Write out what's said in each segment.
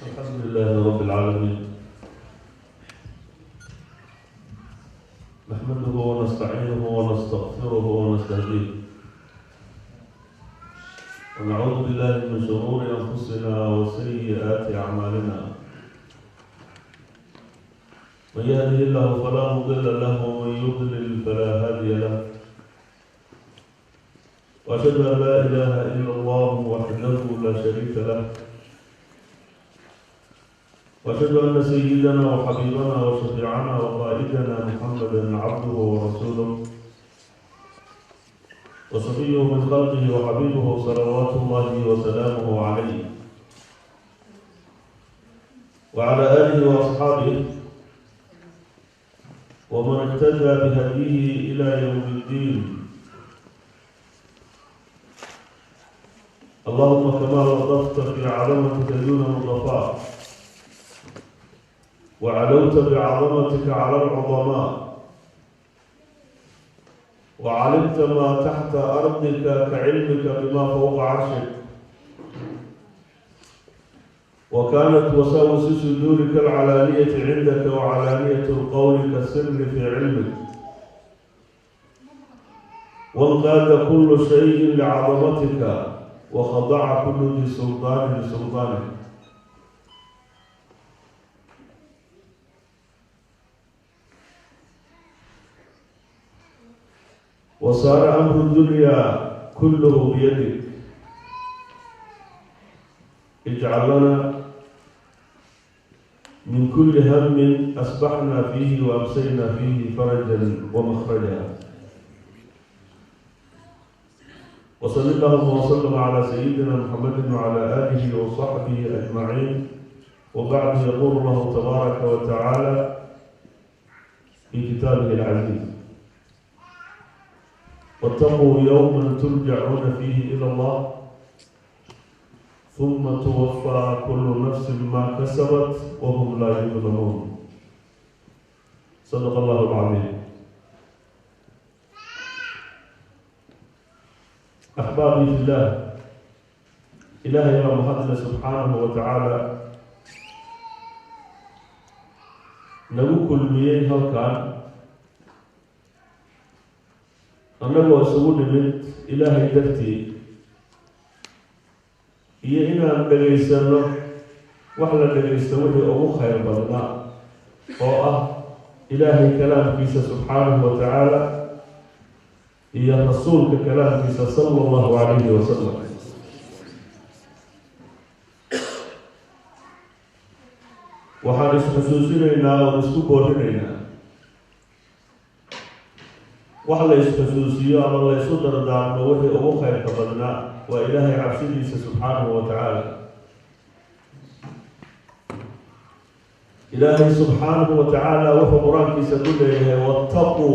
الحمد لله رب العالمين، نحمده ونستعينه ونستغفره ونستهديه، ونعوذ بالله من شرور أنفسنا وسيئات أعمالنا. من يهده الله فلا مضل له ومن يضلل فلا هادي له، وأشهد أن لا إله إلا الله وحده لا شريك له، وأشهد أن سيدنا وحبيبنا وشفيعنا وقائدنا محمدا عبده ورسوله وصفيه من خلقه وحبيبه صلوات الله وسلامه عليه وعلى آله وأصحابه ومن اهتدى بهديه إلى يوم الدين. اللهم كما لطفت في عظمتك دون الضفاء وعلوت بعظمتك على العظماء وعلمت ما تحت أرضك كعلمك بما فوق عرشك، وكانت وساوس صدورك العلانية عندك وعلانية القول كالسر في علمك، وانقاد كل شيء لعظمتك وخضع كل ذي سلطان لسلطانك. وصار أمر الدنيا كله بيدك، اجعل لنا من كل هم أصبحنا فيه وأمسينا فيه فرجا ومخرجا. وصل اللهم وسلم على سيدنا محمد وعلى آله وصحبه أجمعين. وبعد يقول الله تبارك وتعالى في كتابه العزيز: واتقوا يوما ترجعون فيه إلى الله ثم توفى كل نفس ما كسبت وهم لا يظلمون. صدق الله العظيم. أحبابي في الله، إلهي ومحمد سبحانه وتعالى نقول مياه هالكان annagoo isugu nimid ilaahay dartii iyo inaan dhegaysanno wax la dhegaysto wixii ugu khayr badnaa oo ah ilaahay kalaamkiisa subxaanahu wa tacaala iyo rasuulka kalaamkiisa sala allahu calayhi wasalam. waxaan isxusuusinaynaa oon isku boorinaynaa wax la isxusuusiyo ama la isu dardaarmo wixii ugu khayrka badnaa waa ilaahay cabsidiisa subxaanahu wa tacaala. ilaahay subxaanahu wa tacaala wuxuu qur-aankiisa ku leeyahay: wattaquu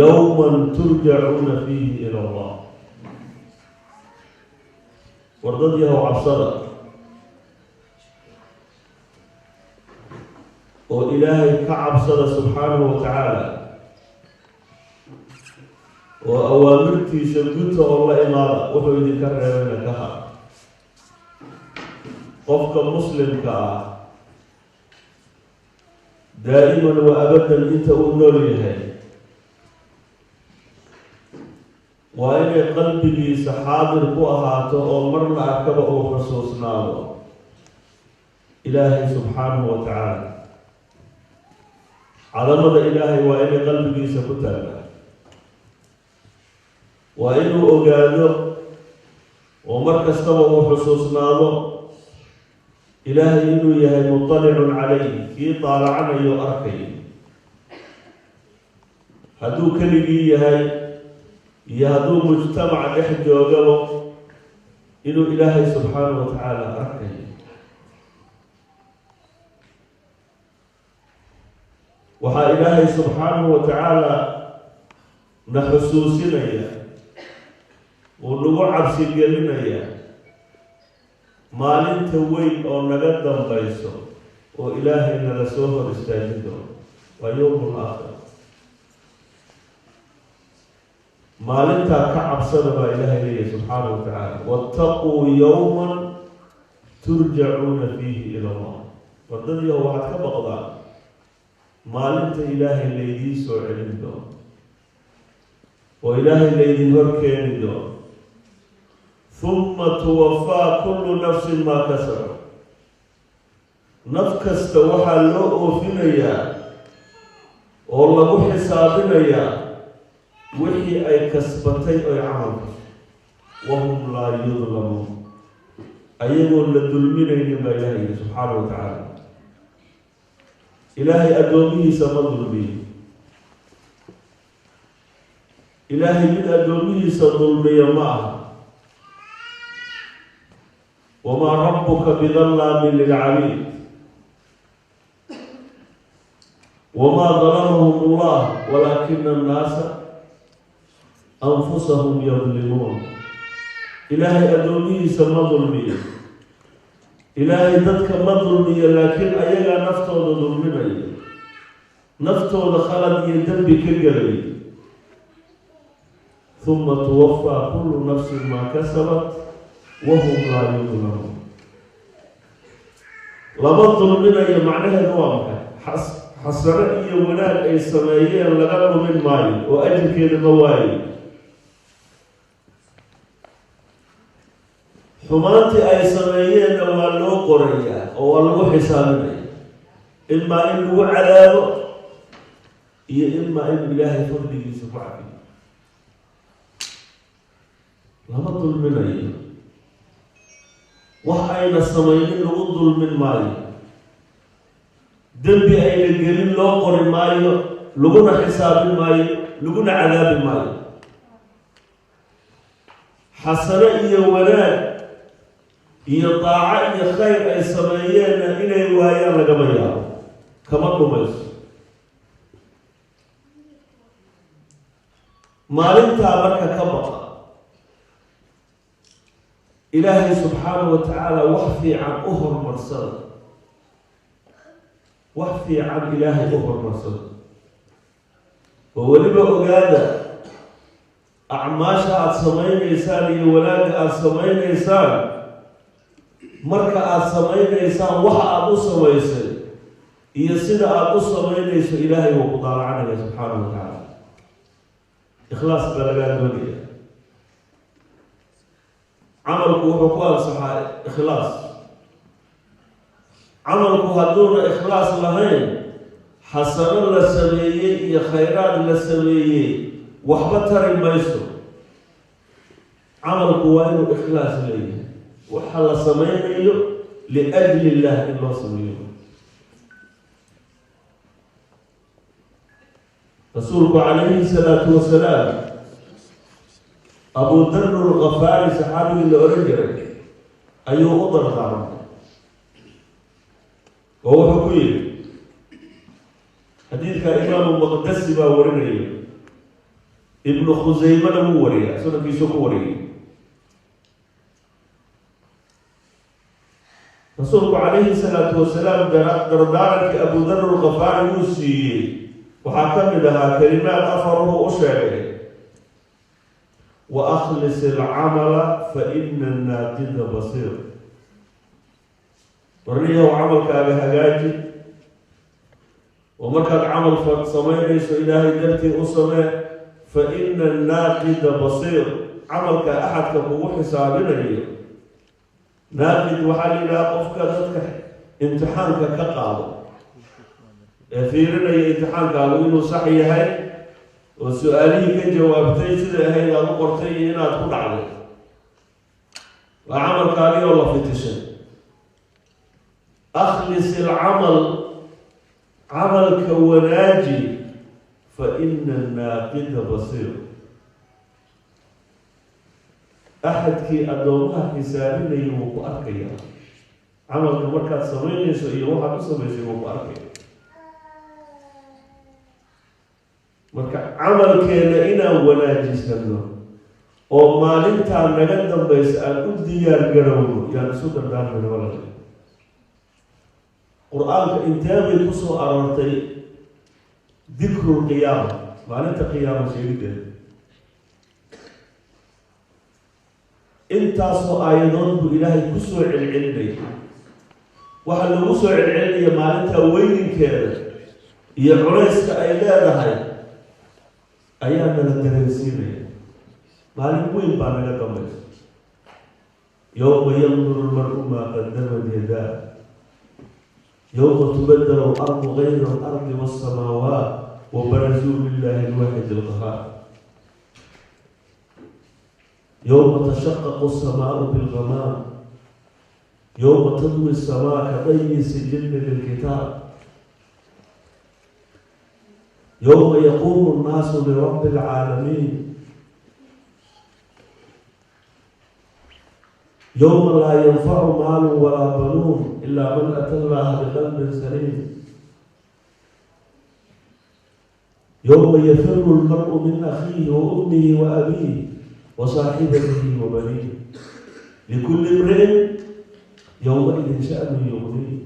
yowman turjacuuna fiihi ila allah. war dad yahow cabsada oo ilaahay ka cabsada subxaanahu wa tacaala oo awaamirtiisa guta oo la imaada wuxuu idinka reebayna ka har. qofka muslimka ah daa'iman wa abadan inta uu nool yahay waa inay qalbigiisa xaadir ku ahaato oo mar la arkaba uu xusuusnaado ilaahay subxaanahu wa tacaala. cadamada ilaahay waa inay qalbigiisa ku taagaan, waa inuu ogaado oo mar kastaba uu xusuusnaado ilaahay inuu yahay muطalicun calayh, kii daalacanayo arkay. hadduu keligii yahay iyo hadduu mujtamac dhex joogaba inuu ilaahay subxaanahu wa tacaala arkay. waxaa ilaahay subxaanahu wa tacaala na xusuusinaya uu nagu cabsi gelinaya maalinta weyn oo naga dambayso oo ilaahay nala soo hor istaajin doono. waa yowmul aakhira. maalintaa ka cabsada baa ilaahay leeyahay subxaanahu wa tacaala: wattaquu yowman ترجعون فيه إلى الله وردني هو واحد كبقضاء مالنت إله الليدي سوعين دون وإله الليدي وركين دون ثم توفى كل نفس ما كسبت نفكست وحا لو أوفنيا والله حسابنيا وحي أي كسبتي أي عمل وهم لا يظلمون أيهم للظلمين إنما إلهي سبحانه وتعالى إلهي أدوميه سما ظلمي إلهي من أدوميه سظلمي معه وما ربك بظلام للعبيد وما ظلمهم الله ولكن الناس أنفسهم يظلمون إلهي أدوني سما ظلمي إلهي ذاتك ما ظلمي لكن أيها نفتو ظلمي نفتو لخلد يدنبي كالقلبي ثم توفى كل نفس ما كسبت وهم لا يظلمون لما ظلمنا معناها نوامها حسنا إيا ونال أي سمايين لغنوا من ماي وأجل كده مواي حمانتي أي سمايين والو قرية والو حسابنا إما إنه عذابه إما إن إلهي فضله سبحانه لما ظلمنا إيا وحاين السمايين لغو ظلم ماي دنبي أي الجليل لو قر مايو لغنا حساب مايو لغنا عذاب مايو حسنا إيا ولاد إيا طاعة إيا خير أي سمايين إنا يوايا لقبيا كما قمس مالنتا بركة كبقى إلهي سبحانه وتعالى وحفي عن أهر مرسل وحفي عن إلهي أخر مرسل وولبا أقادا أعماشا أتسمين إيسان يولاك أتسمين إيسان مركا أتسمين إيسان وحا أبو سميسان يسيد أبو سمين إيسان إلهي وقضار عنه سبحانه وتعالى إخلاص بلغان دولية عملك وحقوق صحيح إخلاص عملك هدون إخلاص لهين حسن لسميي يا خيرات لسميي وحبتر الميسر عملك وين إخلاص لي وحل سميني لأجل الله إلا سميه رسولك عليه الصلاة والسلام أبو ذر الغفاري صحابي اللي أرجع أيوه أضر غارم وهو حكوية حديث كإمام المقدس باورني ابن خزيمة له وريا سنة في سوق وريا رسولك عليه الصلاة والسلام دردارك أبو ذر الغفاري موسي وحكم لها كلمات أفره أشعر وأخلص العمل فإن الناقد بصير وريه وعملك بهجاجي ومركز عمل فصمينيس إلهي درتي أصمي فإن الناقد بصير عملك أحد كفوح حسابنا ناقد وحالي لا قفك ذاتك امتحانك كقاضي فيرنا امتحان قالوا إنه صحيح هاي وسؤالي كجوابتي سيدة هاي لا قرتي هنا تقول عليه وعملك عليه والله في تشن أخلص العمل عملك وناجي فإن الناقد بصير أحد كي أدومها حسابي يوقف أركيا عملك مركز سمين يروح بسمين يوقف أركيا مركز عملك لإنا وناجي سنو وما لنتا نقدم بيس أن أديار قرونه يعني سوكر دار من ولد القرآن إنتاجي كسو أرارتي ذكر القيامة معناتها قيامة شديدة intaasoo aayadood buu ilaahay ku soo celcelinaya. waxa lagu soo celcelinaya maalinta weyninkeeda iyo culayska ay leedahay ayaa nala dareensiinaya. maalin weyn baa naga dambaysa. yowma yanduru lmar'u maa qadamat yadaa yowma tubaddalu al-ardu gayra al-ardi was-samaawaat wa barazuu lillahi al-waahid al-qahhaar yowma tashaqqaqu as-samaa'u bil-ghamaam yowma tadwi as-samaa kadayyi sijilli lil-kitaab yowma yaquumu an-naasu li-rabbi al-'aalamiin yowma laa yanfacu maalun walaa banuun illaa man ataa Allaha biqalbin saliim yowma yafirru al-mar'u min akhiihi wa ummihi wa abiihi wa saahibatihi wa baniihi likulli imri'in yowmaidin sha'nun yughniihi.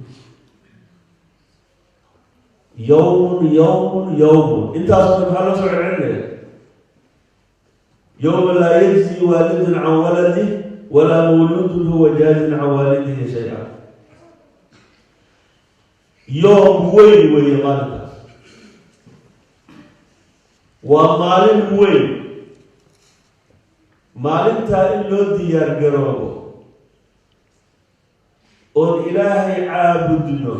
yowmun intaasoo maxaa loo soo celcelinaya. yowma laa yajzi waalidun can waladihi walaa mawluudun huwa jaazin can waalidihi shay-an. yoom weyn weeye maalintaas. waa maalin weyn. maalintaa in loo diyaar garoobo oon ilaahay caabudno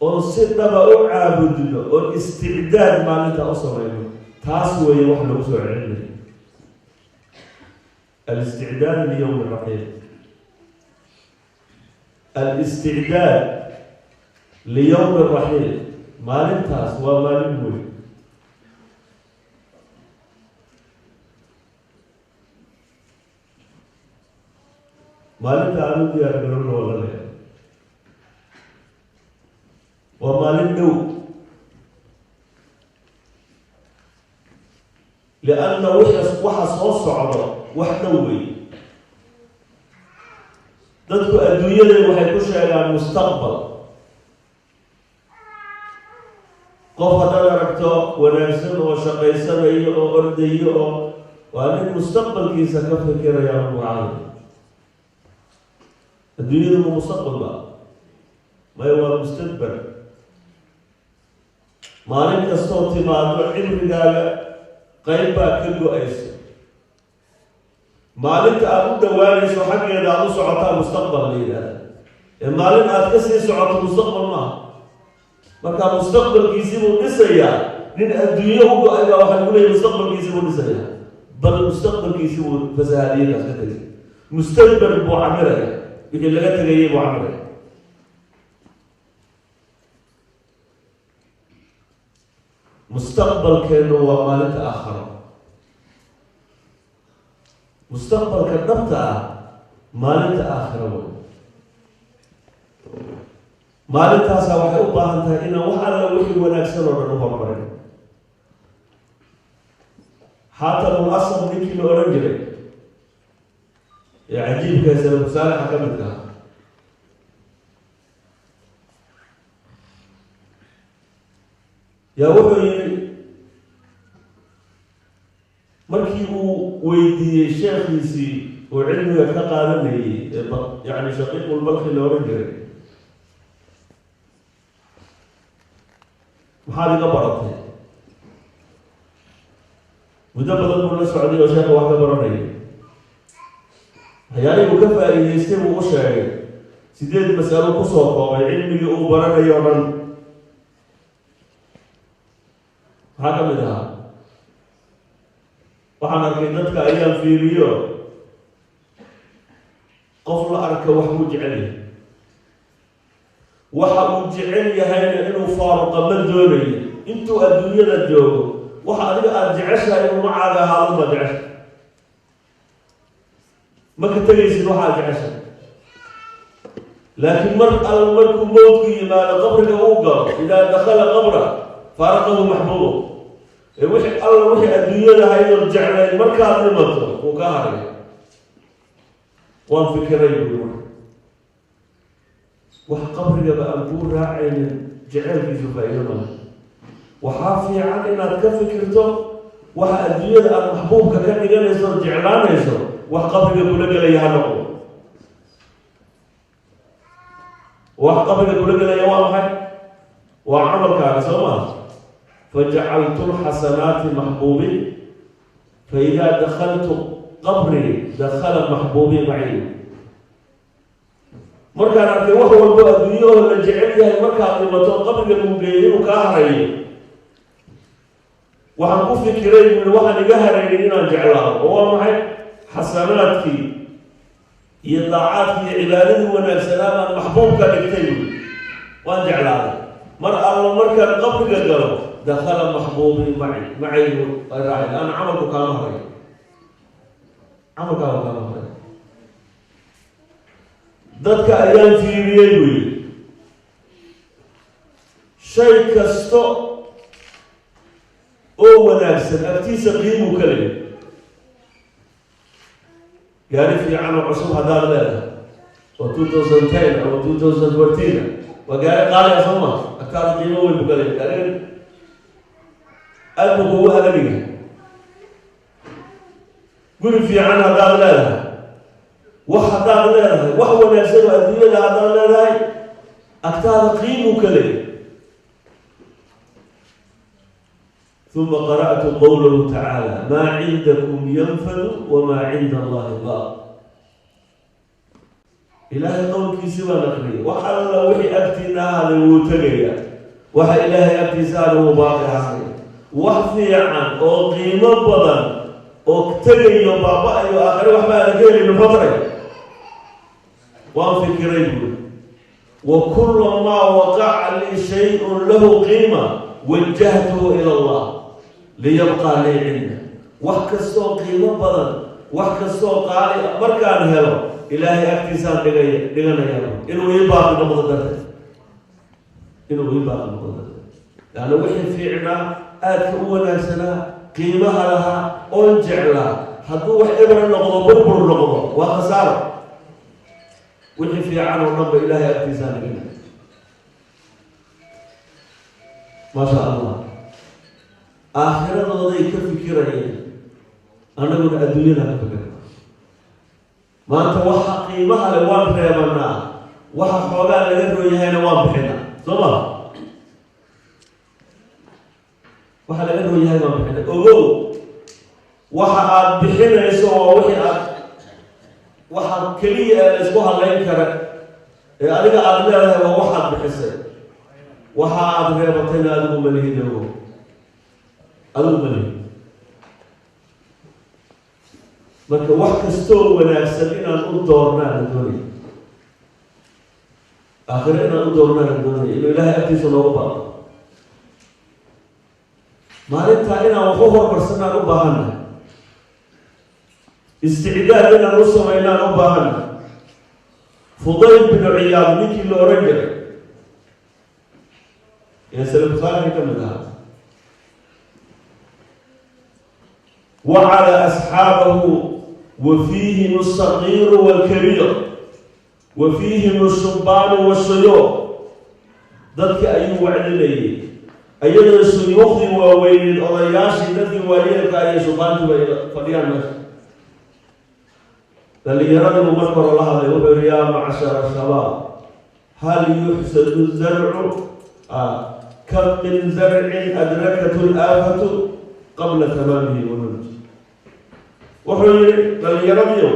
oon si dhaba u caabudno oon isticdaad maalintaa u samayno, taas weeye wax lagu soo celinayo. الاستعداد ليوم الرحيل. الاستعداد ليوم الرحيل maalintaas waa maalin weyn. maalinta aan u diyaar garowna waa la leeyahay. waa maalin dhow. lianna waxa soo socdo wax dhow wey. dadku adduunyadan waxay ku sheegaan mustaqbal. qof haddaad aragto wanaagsan oo shaqaysanayo oo ordayo oo waa nin mustaqbalkiisa ka fikiraya magacaada. adduunyadu ma mustaqbal ba maya waa mustadbar. maalin kastoo timaado cimrigaaga qayb baa ka go-aysa. maalinta aad u dhawaanayso xaggeeda aad u socotaa mustaqbal la yidhaahda. ee maalin aad ka sii socoto mustaqbal maaha. markaa mustaqbalkiisii buu dhisayaa. nin adduunyo u go-ay baa waxaa lagu leeyahy mustaqbalkiisii buu dhisayaa. bal mustaqbalkiisii buu fasahaadiyadaas ka tegay. mustadbar buu camiraya. wixii laga tegayay buu camiraya. mustaqbalkeenu waa maalinta aakharo. mustaqbalka dhabta ah maalinta aakhiro wey. maalintaasaa waxay u baahan tahay inaan wax alla wixii wanaagsan oo dhan u hormarin. xaatamul asr ninkii la odhan jiray ee cajiibka salafu saalixa ka midka ah yaa wuxuu yidhi markii uu weydiiyey sheekhiisii oo cilmiga ka qaadanayay ee yani shaqiiqulbalki la odhan jiray, maxaad iga baratay? muddo badan buu la socday oo sheekha wax ka baranayay. waxyaalihii uu ka faa'iidaystay buu u sheegay 8 mas'alo kusoo koobay cilmigii uu baranayo o dhan. maxaa ka mid ahaa? waxaan arkay dadka ayaan fiiriyo qof la arka wax buu jecel yahay. waxa uu jecel yahayna inuu faaruqa ma doonayo. intuu adduunyada joogo waxa adiga aada jeceshahay inuu macaaga ahaado ma jecesha. ma ka tegaysid waxaad jeceshahay. laakiin mar alla markuu mowdku yimaado qabriga uu galo, idaa dakhala qabra faaraqahu maxbuubo. wixii alla wixii adduunyada haydoo jeclayd markaad dhimato uu ka haray. waan fikiray buui marka wax qabrigaba aan kuu raacaynin jeceelkiisu faa'iido male. waxaa fiican inaad ka fikirto waxa adduunyada aada maxbuubka ka dhiganayso ood jeclaanayso وقبل يقول لك يا هنقول وقبل يقول لك يا واحد وعمل كان سوا فجعلت الحسنات محبوبي فإذا دخلت قبري دخل محبوبي معي مركان أنت وهو الدنيا اللي جعلها مركان لما تقبل المجيئين وكاهرين وحنكون في كريم من واحد جهرين جعلها هو معي حسناتك يطاعاتك عباده ونفسنا محبوب كالكتيب وان جعلها مركان قبل قدره دخل محبوبي معي الراعي أنا عملك كان هري عملك كان هري ضدك أيام في ريوي شيء كستو أو ونفس أكتيس قيم وكلمة قال في عام عصوب هذا لا و 2010 أو 2014 وقال يا صمت أكثر قيمة والبكلمة قال أبو هو هذا بيه قل في عن هذا لا وحضر لا وهو نفسه الدنيا هذا لا أكثر قيم وكلمة ثم قرأت قوله تعالى ما عندكم ينفد وما عند الله باق إلهي قولك سوى نقري وحل وحي أبتنا هذا الوتقية وحي إلهي أبتي ساله باقي عقري وحفي عن أو قيمة بضن أو كتقي بابا أيو آخر وحما لكيلي من فترة وان فكري وكل ما وقع لي شيء له قيمة وجهته إلى الله ليبقى لي عنده وحكستو قيمة بدن وحكستو قالي مركان هلو إلهي اكتسان دغنا يا إنه يبقى بمقدرته إنه يبقى بمقدرته يعني وحي فيعنا أتكون سنة قيمها لها أنجع لها حدو وحي إبرا النقضة بربر النقضة وخسارة وحي فيعنا ونبى إلهي اكتسان دغنا ما شاء الله آخرة ضي كفكرة أنا أقول الدنيا لا كفكرة ما أنت وحى قيمها لوان خيبنا وحى حوالي لغيره يهينا وان بحنا صبا وحى لغيره يهينا وان بحنا أقول وحى بحنا يسوى وحى كلية يسوها لا ينكر أدقى أدنى وحى بحسن وحى غيبتنا أدقى مليه دلوه أدقى marka wax kastoo wanaagsan inaan u doornaan doonay aakhira inaan u doornaan doonay inuu ilaahay agtiisa noogu baaqo maalintaa inaan wax u hormarsanaan u baahannahay isticdaad inaan u samaynaan u baahannahay Fudayl bin Ciyaad ninkii la oran jiray ee salaf saalix ka mid ahaa وعلى أصحابه وفيهم الصغير والكبير وفيهم الشبان والشيوخ ذلك أي وعد لي أيضا الشيوخ وويل الأضياش الذي وليك أي شبان فليان ماشي للي يرد المخبر الله يقول يا معشر الشباب هل يحسد الزرع كم من زرع أدركته الآفة قبل تمامه ونضجه وحول لليرميو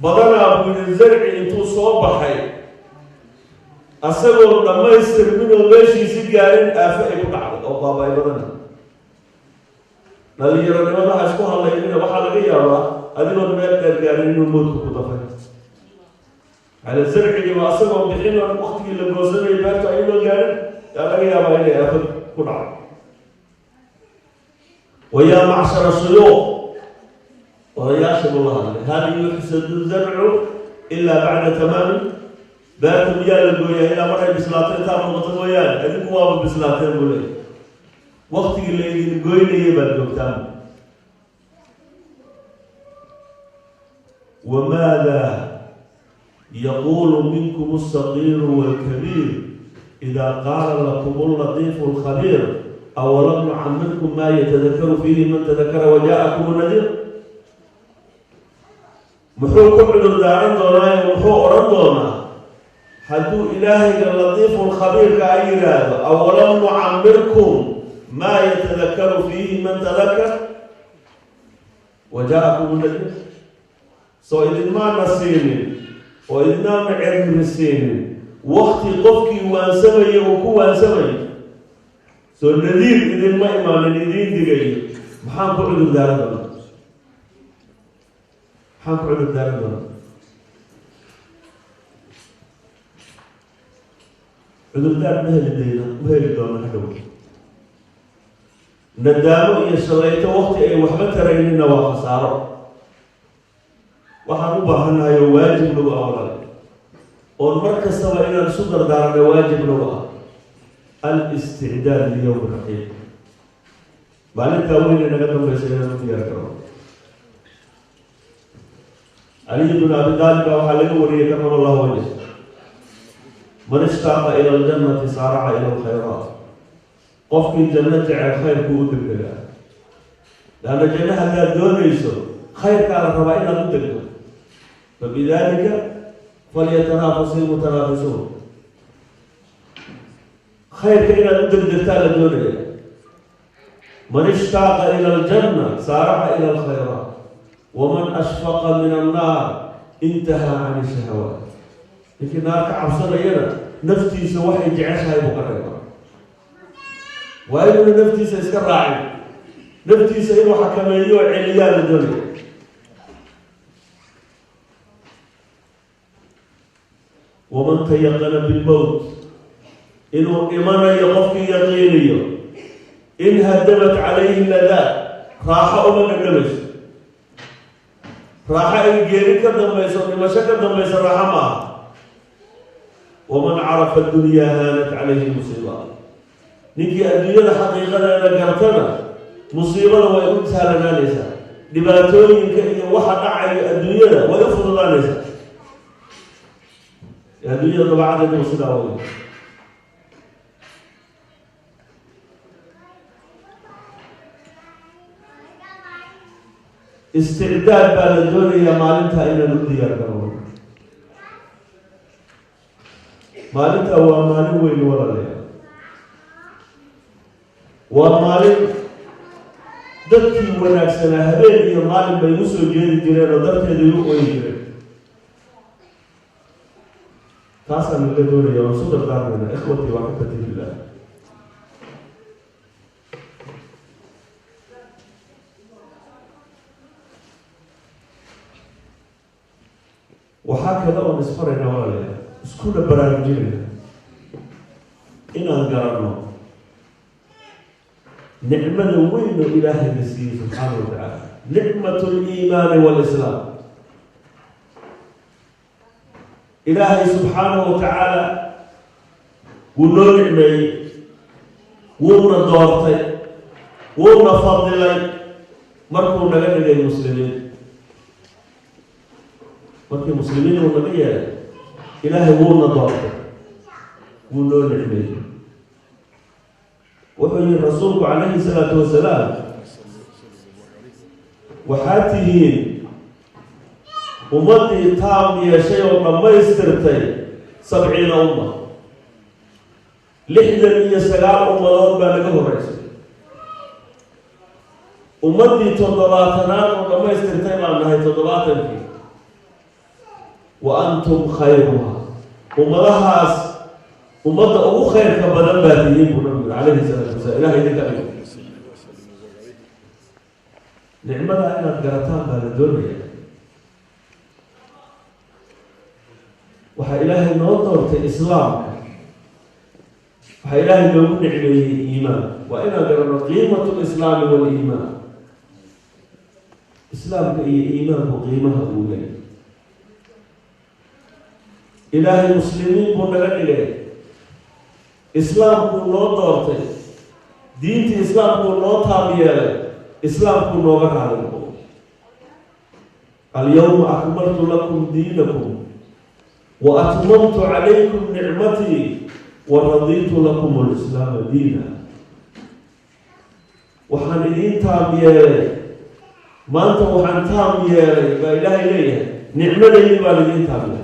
بدنا من الزرع انتو صوبحي أسألوا لما يسترمنوا ليش يسيقارين آفائي كنعرض أو باباي بدنا لليرميو الله أشكوها الله يمين وحال غيابا أدنوا المال كالقارين الموت كتفاي على الزرع لما أسألوا بحين وقت اللي قوزنا يباتوا أيضا القارين قال غيابا إلي آفائي كنعرض ويا معشر الشيوخ وياشب الله هل يحسد الزرع إلا بعد تمام بات ميال القوية إلى مرة بسلاتين تام الغطن ويال أديك واب بسلاتين قولي وقت اللي القوية يبدو تام وماذا يقول منكم الصغير والكبير إذا قال لكم اللطيف الخبير أولم نعمركم ما يتذكر فيه من تذكر وجاءكم النذير محو كل داران دونا ومحو أوران دونا حدو إلهي اللطيف الخبير كأيراد أولم نعمركم ما يتذكر فيه من تذكر وجاءكم النذير إذن ما نسيني وإذن ما نعلم نسيني وقت قفكي وانسمي وكو وانسمي النذير إذن ما إيمان النذير دقائي محام قعد الدار دونا محام قعد الدار دونا عذردار مهل دونا حدوك ندامو إيا شريته وقت أي وحبة رينينا وخسارة وحنوبة هنا يواجب لو أولا والمركز سوى إلى الصدر دارنا واجب لو الاستعداد ليوم الرحيل بالك تاويل إنك تنبي سيئنا في أكرام علي بن أبي طالب وحلقه وليكرم الله وجهه من اشتاق إلى الجنة سارع إلى الخيرات قف الجنة على خير كود الدنيا لأن الجنة هذا دون يسوع خير كان ربعنا ضد الدنيا فبذلك فليتنافس المتنافسون خير كان ضد الدنيا الدنيا من اشتاق إلى الجنة سارع إلى الخيرات ومن أشفق من النار انتهى عن الشهوات لكن نار كعبصر ينا نفتي سوحي جعشها يبقرر وأيضا نفتي سيسكر راعي نفتي سيرو حكميو عليا الدنيا ومن تيقن بالموت إنه إيمان يقف يقيني إن هدمت عليه اللذات راح أمك النمس راح إنجيرك الدميس ونمشك الدميس الرحمة ومن عرف الدنيا هانت عليه المصيبات نيجي الدنيا حقيقة أنا قرتنا مصيبة ويقول سهلنا ليس دباتوني كأي واحد عالي الدنيا ويفضل الله ليس الدنيا طبعا هذه مصيبة استعداد بالدنيا مالتها إلى الدنيا كمان مالتها ومالي وين ولا ليه ومالي dadkii wanaagsanaa habeen iyo maalin bay u soo jeedi jireen oo darteeda igu qoyn jireen taasaan laga doonaya waan su dardaarmayna ikhwatii waa xibati billah waxaa kale oon isfarayna walaalayaal iskuna baraarujinayna inaan garanno نعمة وين إلهي نسيه سبحانه وتعالى نعمة الإيمان والإسلام إلهي سبحانه وتعالى ونور نعمي ورنا دورتي ورنا فضلي مركو نغني المسلمين مركو المسلمين ونغني إلهي ورنا دورتي ونور نعمي وحي الرسول عليه الصلاة والسلام وحاتهين أمتي تام يا شيء وما يسترتي 70 أمة لحدا يسقال أمة بالغه الرئيس أمتي تضباطنا وما يسترتي مع أنها تضباطا وأنتم خيرها أمتها ومضى أبو خير كبدن باتيين بنقول عليه الصلاة والسلام إلهي لك أبيك نعمة أنا قرأتها بهذا الدنيا وحا إلهي نوضرت الإسلام وحا إلهي نوضر نعمه إيمان وإنا قرأنا قيمة الإسلام والإيمان إسلام إيمان وقيمة أولي إلهي المسلمين بنقل إليه إسلام كله دورته دين إسلام كله تابعه إسلام كله غيره اليوم أكملت لكم دينكم وأتممت عليكم نعمتي ورضيت لكم الإسلام دينا وحن دين تابعه ما أنت وحن تابعه فإله إليه nicmadaydi baan idiin taabnay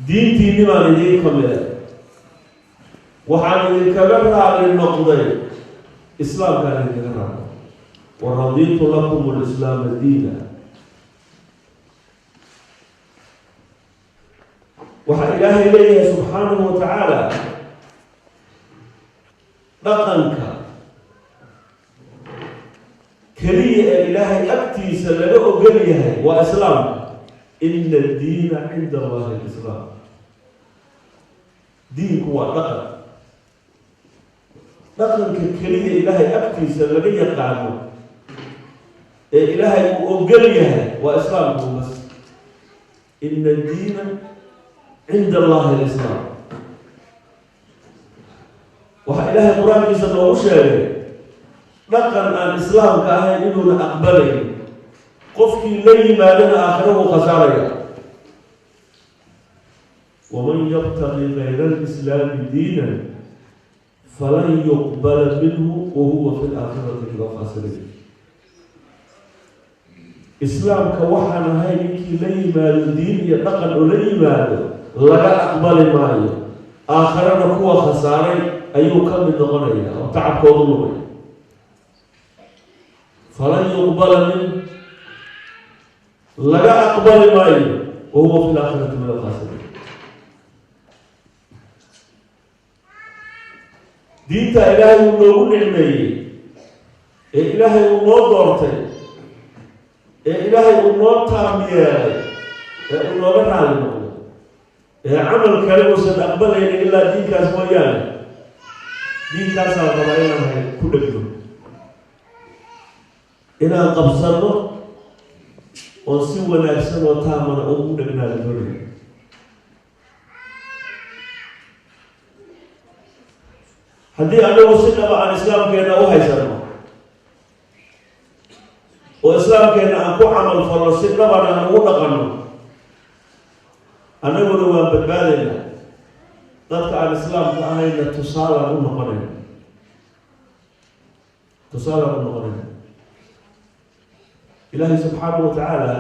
diintiinni baan idiin kamilay waxaan idinkaga raali noqday islaamkaan idinkaga raali waradiitu lakum alislaama diina waxaa ilaahay leeyahay subxaanahu wa tacaala dhaqanka keliya ee ilaahay agtiisa laga ogol yahay waa islaamka ina addiina cinda allahi alislaam diinku waa dhaqanka keliya ilaahay agtiisa laga yaqaano ee ilaahay uu ogol yahay waa islaamka bas ina addiina cinda allahi alislaam waxaa ilaahay qur-aankiisa noogu sheegay dhaqan aan islaamka ahayn inuuna aqbalayn qofkii la yimaadana aakhira wuu khasaaraya waman yabtaqi gayra alislaami diinan falan yuqbala minhu wahuwa fi laakhirati min alkhasiriin islaamka waxaan ahay ninkii la yimaado diin iyo dhaqan oo la yimaado laga aqbali maayo aakhirana kuwa khasaaray ayuu ka mid noqonaya oo tacabkoodu lumay falan yuqbala min laga aqbali maayo wahuwa fi laakhirati min alkhasiriin diinta ilaahay uu noogu nicmeeyey ee ilaahay uu noo doortay ee ilaahay uu noo taam yeelay ee uu nooga raali noqdo ee camal kale uusan aqbalaynin ilaa diinkaas mooyaane diinkaasaa rabaa inaan ku dhegno inaan qabsanno oo si wanaagsan oo taamana ugu dhegnaada doonaya haddii anagu si dhaba aan islaamkeenna u haysano oo islaamkeenna aan ku camal falno si dhabana aan ugu dhaqanno annaguna waan badbaadayna dadka aan islaamka ahayna tusaalaan u noqonayna ilaahay subxaanahu wa tacaala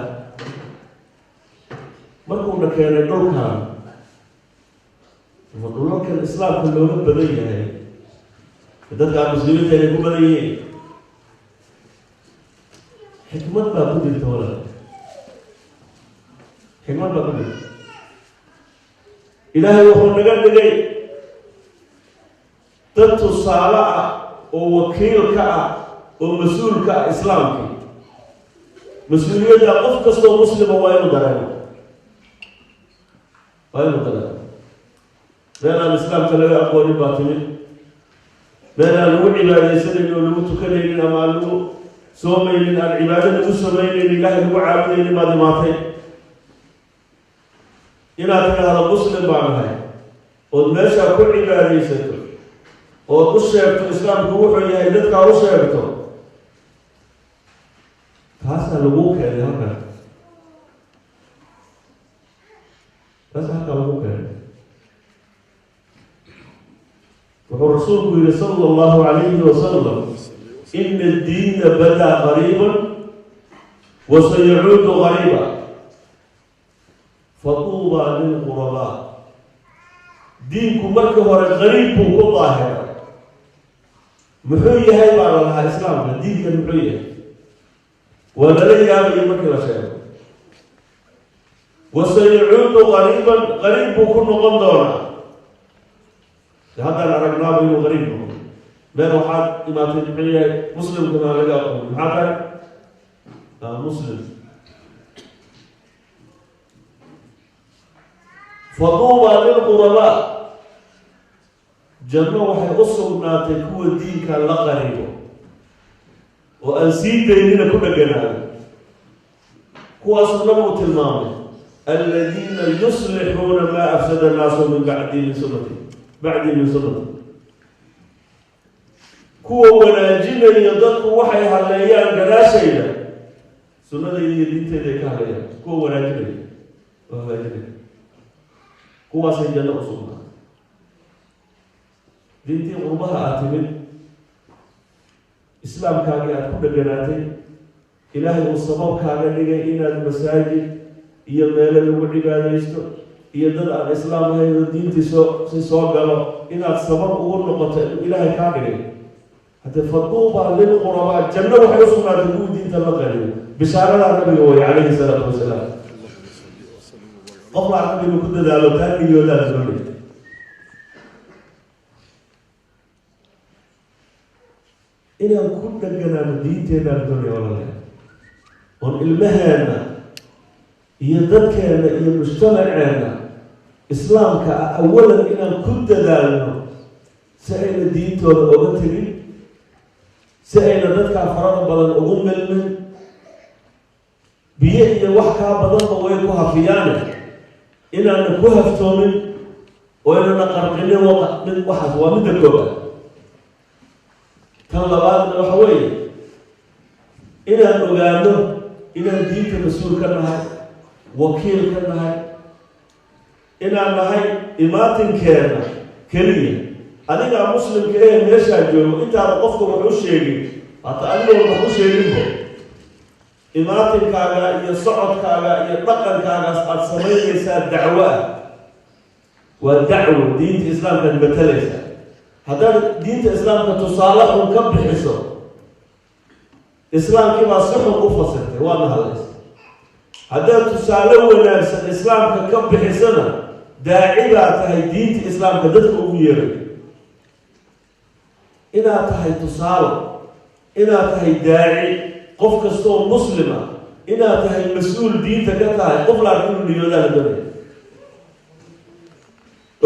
markuuna keenay dhulkan ama dhulalkan islaamka looga badan yahay dadka aan muslimiinta inay ku badan yihiin xikmad baa ku jirta walaal xikmad baa ku jirta ilaahay wuxuu naga dhigay dad tusaale ah oo wakiil ka ah oo mas-uul ka ah islaamkii mas-uuliyadda qof kastoo muslima waa inu dareemo meel aan islaamka laga aqoonin baa timid meel aan lagu cibaadaysanaynin oo lagu tukanaynin ama aan lagu soomaynin aan cibaado lagu samaynayn ilaahay lagu caabudaynin baad imaatay inaad tidhaahdo muslim baan ahay ood meeshaa ku cibaadaysato ood u sheegto islaamku wuxuu yahay dadkaa u sheegto taasaa laguu keenay halkan lagu keenay wuxuu rasuulku yihi sala allahu calayhi wasalam ina addiina badaa qariiban wa sayacuudu qariiba fatuubaa lilqurabaa diinku markii hore qariib buu ku daahiray muxuu yahay baa la lahaa islaamka diinkan muxuu yahay waa lala yaabayo markii la sheego wa sayacuudu qariiban qariib buu ku noqon doonaa haddaan aragnaaba inuu qariib noqdo meel waxaad imaatay muxuu yahay muslimkana laga aqoon maxaa tahay muslim faduuba lilqurabaa janno waxay u sugnaatay kuwa diinka la qariibo oo aan sii daynina ku dheganaado kuwaasuu nabigu tilmaamay aladiina yuslixuuna maa afsada annaasu min bacdii min sunnati kuwa wanaajinayo dadku waxay haleeyaan gadaashayda sunnadayda iyo diintayda ay ka haleeyaan kuwa wanaajinaya oo hagaajinaya kuwaasay janno u sugnaa diintii qurbaha aad timid islaamkaagii aad ku dheganaatay ilaahay uu sabab kaaga dhigay inaad masaajid iyo meelo lagu cibaadaysto iyo dad aan islaam ahayn oo diintii si soo galo inaad sabab ugu noqoto ilaahay kaa dhigay haddee faduuba lilqurabaa janno waxay u sugnaatay kuwii diinta la qaliyo bishaaradaa nabiga way calayhi salaatu wasalaam qof laa nabiga ku dadaalo taa niyoodaa doonay inaan ku dheganaano diinteenaan doonay walaalaya oon ilmaheena iyo dadkeena iyo mujtamaceena islaamka ah awalan inaan ku dadaalno si ayna diintooda oga tegin si ayna dadkaa farada badan ugu milmin biyo iyo wax kaa badanba way ku hafiyaane inaana ku haftoomin oo inana qarqinin mid waxaas waa midda koobaad tan labaadna waxa weeye inaan ogaano inaan diinta mas-uul ka nahay wakiil ka nahay inaan nahay imaatinkeena keliya adigaa muslimka ee meeshaa joogo intaada qofka wax u sheegin hata adigoon wax u sheeginbo imaatinkaaga iyo socodkaaga iyo dhaqankaagaas aada samaynaysaa dacwo ah waa dacwo diinta islaamkaad matalaysaa haddaad diinta islaamka tusaale xun ka bixiso islaamkii baa si xun u fasirtay waadna hadlaysa haddaad tusaale wanaagsan islaamka ka bixisana daaci baa tahay diinta islaamka dadka ugu yeeray inaad tahay tusaale inaad tahay daaci qof kastoo muslima inaad tahay mas-uul diinta ka tahay qof laakiinu niyoodaa la doonaya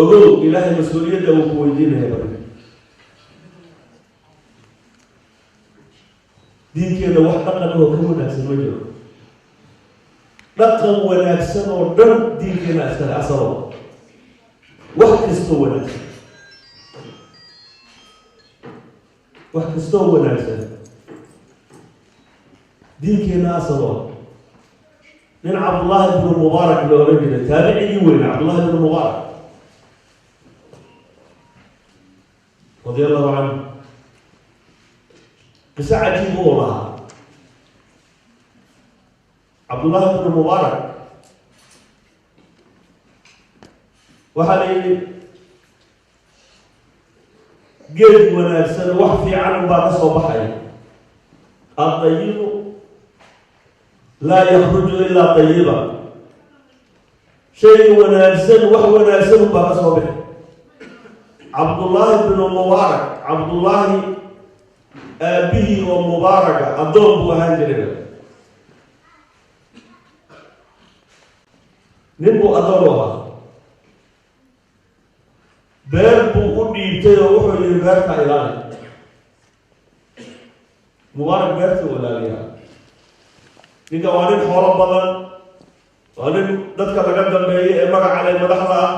ogow ilaahay mas-uuliyadda uu ku weydiinaya bari diinkeeda wax dhaqan oo ka wanaagsan ma jiro dhaqan wanaagsan oo dhan diinkeena iskale asalo wax kastoo wanaagsan wax kastoo wanaagsan diinkeena asalo nin cabdullaahi ibnu mubaarak la oran jiray taabicigii weyne cabdullahi ibnu mubaarak radia allahu canhu qiso cajiib uu lahaa cabdullaahi ibnu mubaarak waxaa la yidhi geed wanaagsan wax fiican unbaa ka soo baxaya addayibu laa yakruju ilaa dayiba shay wanaagsan wax wanaagsan unbaa ka soo bixi cabdullaahi ibnu mubaarak cabdullaahi aabihii oo mubaaraka addoon buu ahaan jiray nin buu addoon u ahaa beer buu u dhiibtay oo wuxuu yihi beertaa ilaali mubaarak beerta u ilaaliyaa ninka waa nin xoolo badan waa nin dadka laga dambeeyay ee magacale madaxda ah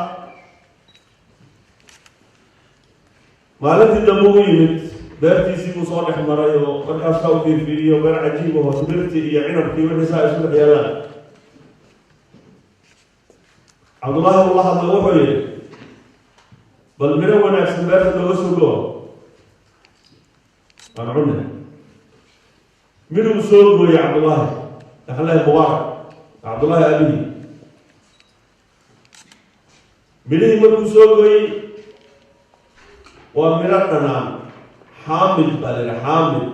maalintii dambe u yimid beertiisii buu soo dhex maray oo markaas ka u fiirfiiriyo beer cajiib aho timirtii iyo cinabkii wixii saa isku dhex yaalaan cabdullaahi uu la hadla wuxuu yihi bal miro wanaagsan beerta looga soo goo waan cunay miduu soo gooyey cabdullaahi daxlahi mubaarak cabdullaahi abihi midhihii markuu soo gooyey waa miro dhanaan xaamid baa la yihi xaamid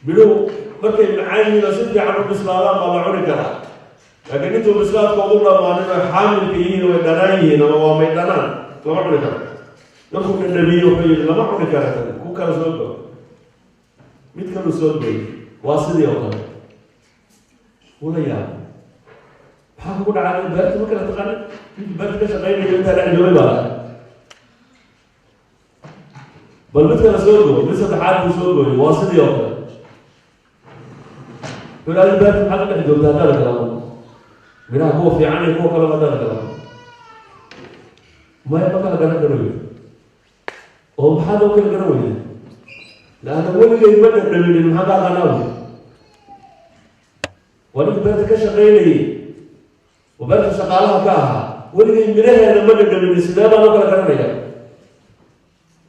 midhuhu markay macaan yihiin oo si fiican u bislaadaan baa la cuni karaa laakiin intuu bislaadkoodu dhamaanin oo xaamilka yihiin way dhanaan yihiin ama waa may dhanaan lama cuni karo markuu dhadhabiye wuxuu yihi lama cuni kara kale ku kala soo goo mid kaluu soo gooy waa sidii oo kale ula yaaba maxaa kugu dhacaa beerta ma kala taqanin midkii beerta ka shaqaynayo intaa dhex joogay baa lahay bal mid kala soo gooy mid saddexaad buu soo gooyay waa sidii oo kale walaali beerta maxaa ka dhex joogta haddaada kala midhaha kuwa fiican iyo kuwa kaleba haddaada kala maya ma kala garan karo oo maxaad oo kala garan weyda laanna weligay ma dhadhaminin maxaa kaa qanaawi waa ninka beerta ka shaqaynayay oo beerta shaqaalaha ka ahaa weligay midhaheeda ma dhadhaminin sidee baan oo kala garanaya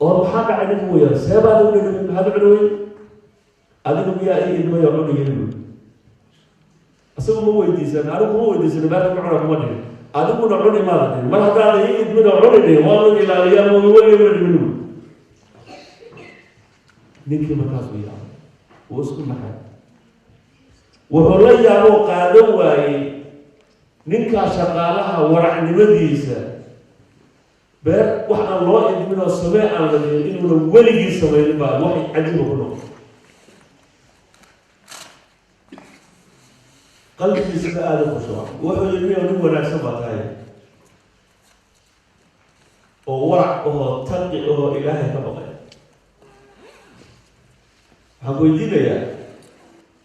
oo maxaa dhacay ninka weyaan see baad u dhadhamin maxaad u cuni wey adigu miyaa i idmayo cunigeen isagu ma weydiisan anigu ma weydiisan beerta ma cuna kuma dhihin adiguna cuni maada dhihin mar haddaada i idmida cuni dhihin waa lagu ilaaliyaa ma weliga ma dhihin ninkii markaasuu yaabay wuu isku naxay wuxuu la yaaboo qaadan waayey ninkaa shaqaalaha waracnimadiisa beer wax aan loo idminoo samee aan la dhihin inuuna weligii samaynin baa wax cajiiba ku noqo qalbigiisaba aada u khushuuca wuxuu yidhi nin wanaagsan baa tahay oo warac ahoo taqi ahoo ilaahay ka baqay waxaan weydiinayaa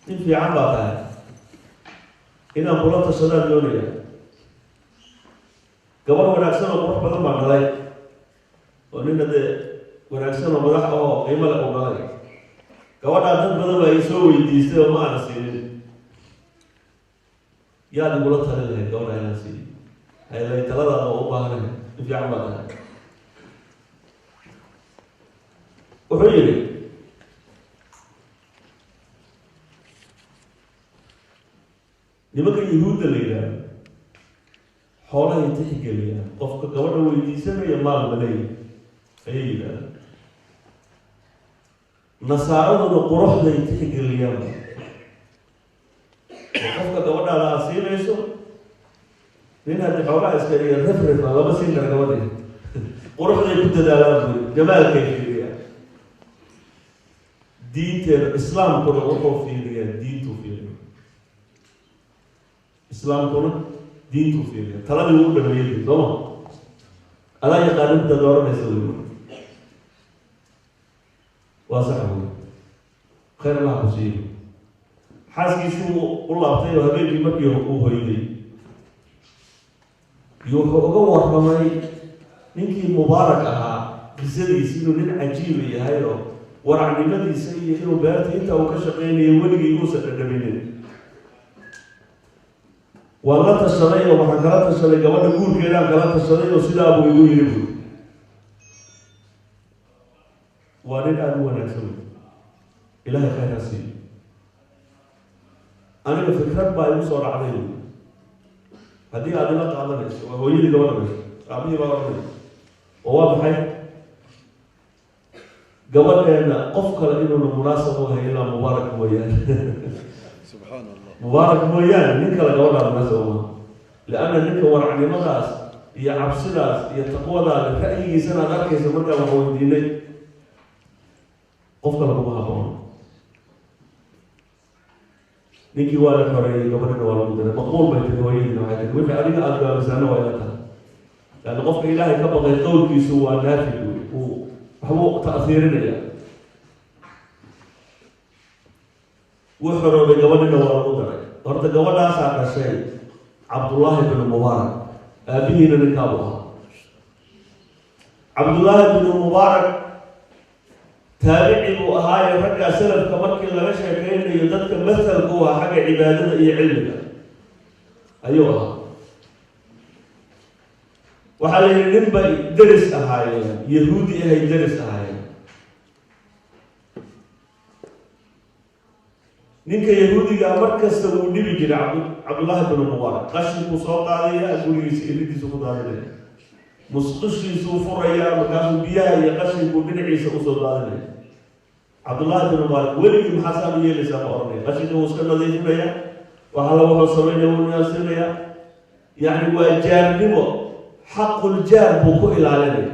nin fiican baa tahay inaan kula tashadaan doonaya gabar wanaagsan oo qurux badan baan dhalay oo nina dee wanaagsan oo madax ahoo qiimo leh u dhalay gabadhaa dad badan baa i soo weydiistay oo ma aana siinin yaad igula talin lahayd gabadha inaan siiyo haylay taladaada oo u baahanahay nin fiican baa tahay wuxuu yidhi nimanka yahuudda la yidhaahdo xoolahay tixgeliyaan qofka gabadha weydiisanaya maal maleey ayay yidhahdaan nasaaraduna quruxday tixgeliyaan oo qofka gabadhaada aad siinayso nin haddii xoogaa iska dhiga refrefa lama siin kara gabadhii quruxday ku dadaalaan buy jamaalkay fiiriyaan diinteeda islaamkuna wuxuu fiiriyaa diintuu fiiriya islaamkuna diintuu fiiriya taladii uu dhameeyay sooma adaa yaqaanin dad oranaysa wey waa sax wey khayr allah ku siiyo xaaskiisii u laabtay oo habeenkii markii uu hoyday iyo wuxuu uga warramay ninkii mubaarak ahaa qisadiisi inuu nin cajiiba yahay oo waracnimadiisa iyo inuu beerta inta uu ka shaqaynayo weligii uusan dhadhaminin waan la tashaday oo waxaan kala tashaday gabadha guurkeedaan kala tashaday oo sidaa buu igu yiri buy waa nin aada u wanaagsan wey ilaahay khayraa siiyo aniga fikrad baa igu soo dhacday wey haddii aad ila qaadanayso waa hooyadii gabadha mayso aabihii baa oranayso oo waa maxay gabadheena qof kale inuuna munaasab u hay ilaa mubaarak mooyaane subxaan allah mubaarak mooyaane nin kale gabadhaa munaasab uma lianna ninka waracnimadaas iyo cabsidaas iyo taqwadaada ra'yigiisana aad arkaysa markaa wax weydiinay qof kale kuma haboon ninkii waa la xoreeyey gabadhina waa lagu diray maqbuul bay tiri hooyadiina waxay tiri wixii adiga aada gaabisana waa ila tahay laanna qofka ilaahay ka baqay qowlkiisu waa naafi uu waxbuu ta'hiirinaya wuu xoroobay gabadhina waa lagu daray horta gabadhaasaa dhashay cabdullaahi binu mubaarak aabihiina ninkaabu ahaa cabdullaahi binu mubaarak taabici buu ahaaye raggaa salafka markii laga sheekaynayo dadka masalka u ah xagga cibaadada iyo cilmiga ayuu ahaa waxaa la yidhi nin bay deris ahaayeen yahuudi ahay deris ahaayeen ninka yahuudigaa mar kasta wuu dhibi jiray cabdullaahi binu mubaarak qashinkuu soo qaadaya gurigiisa ilidiisa ku daadinaya musqushiisuu furaya markaasuu biyaha iyo qashinkuu dhinaciisa usoo daadinaya cabdullaahi binu mubaarak weligii maxaasaa u yeelaysaa ma oranaya qashinka wuu iska nadiifinaya waxala wuxuu samaynaya wuu niyaasinaya yacni waa jaarnimo xaqul jaar buu ku ilaalinaya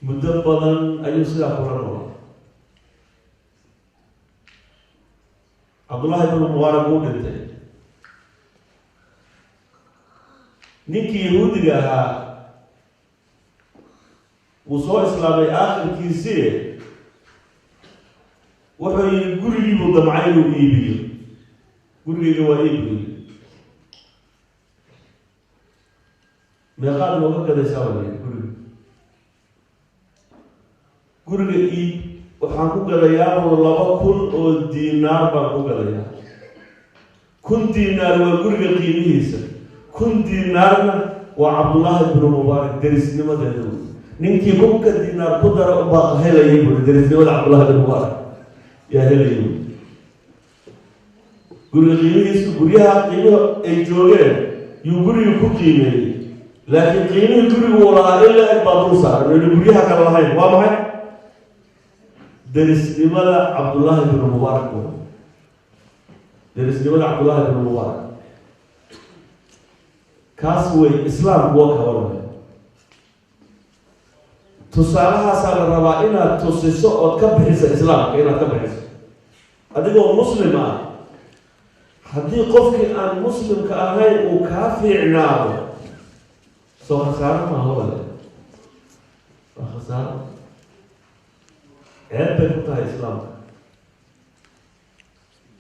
muddo badan ayuu sidaa kula noolay cabdullaahi binu mubaarak wuu dhintay ninkii yahuudiga ahaa wuu soo islaamay aakhirkiisii wuxuu yidhi gurigiibuu damcay inuu iibiyo gurigeyga waa iibiyo meeqaad nooga gadaysaa waliya guriga iib waxaan ku gadayaa 2,000 oo diinaar baan ku gadayaa 1,000 diinaar waa guriga qiimihiisa 1,000 diinaarna waa cabdullaahi binu mubaarak derisnimadeeda ninkii kunka dinaar ku dara ubaa helayay buuri derisnimada cabdullahi bin mubaarak yaa helayay guriga qiimihiisu guryaha qiimaha ay joogeen yuu guriga ku qiimeeyey laakiin qiimihii gurigu uu lahaa in la eg baa dul saaran weli guryaha kale lahayn waa maxay derisnimada cabdullahi bin mubaarak derisnimada cabdullahi bin mubaarak kaas wey islaamku waa kawarmay tusaalahaasaa la rabaa inaad tusiso ood ka bixiso islaamka inaad ka bixiso adigoo muslim ah haddii qofkii aan muslimka ahayn uu kaa fiicnaado soo khasaaro maaha wale waa khasaaro ceeb bay ku tahay islaamka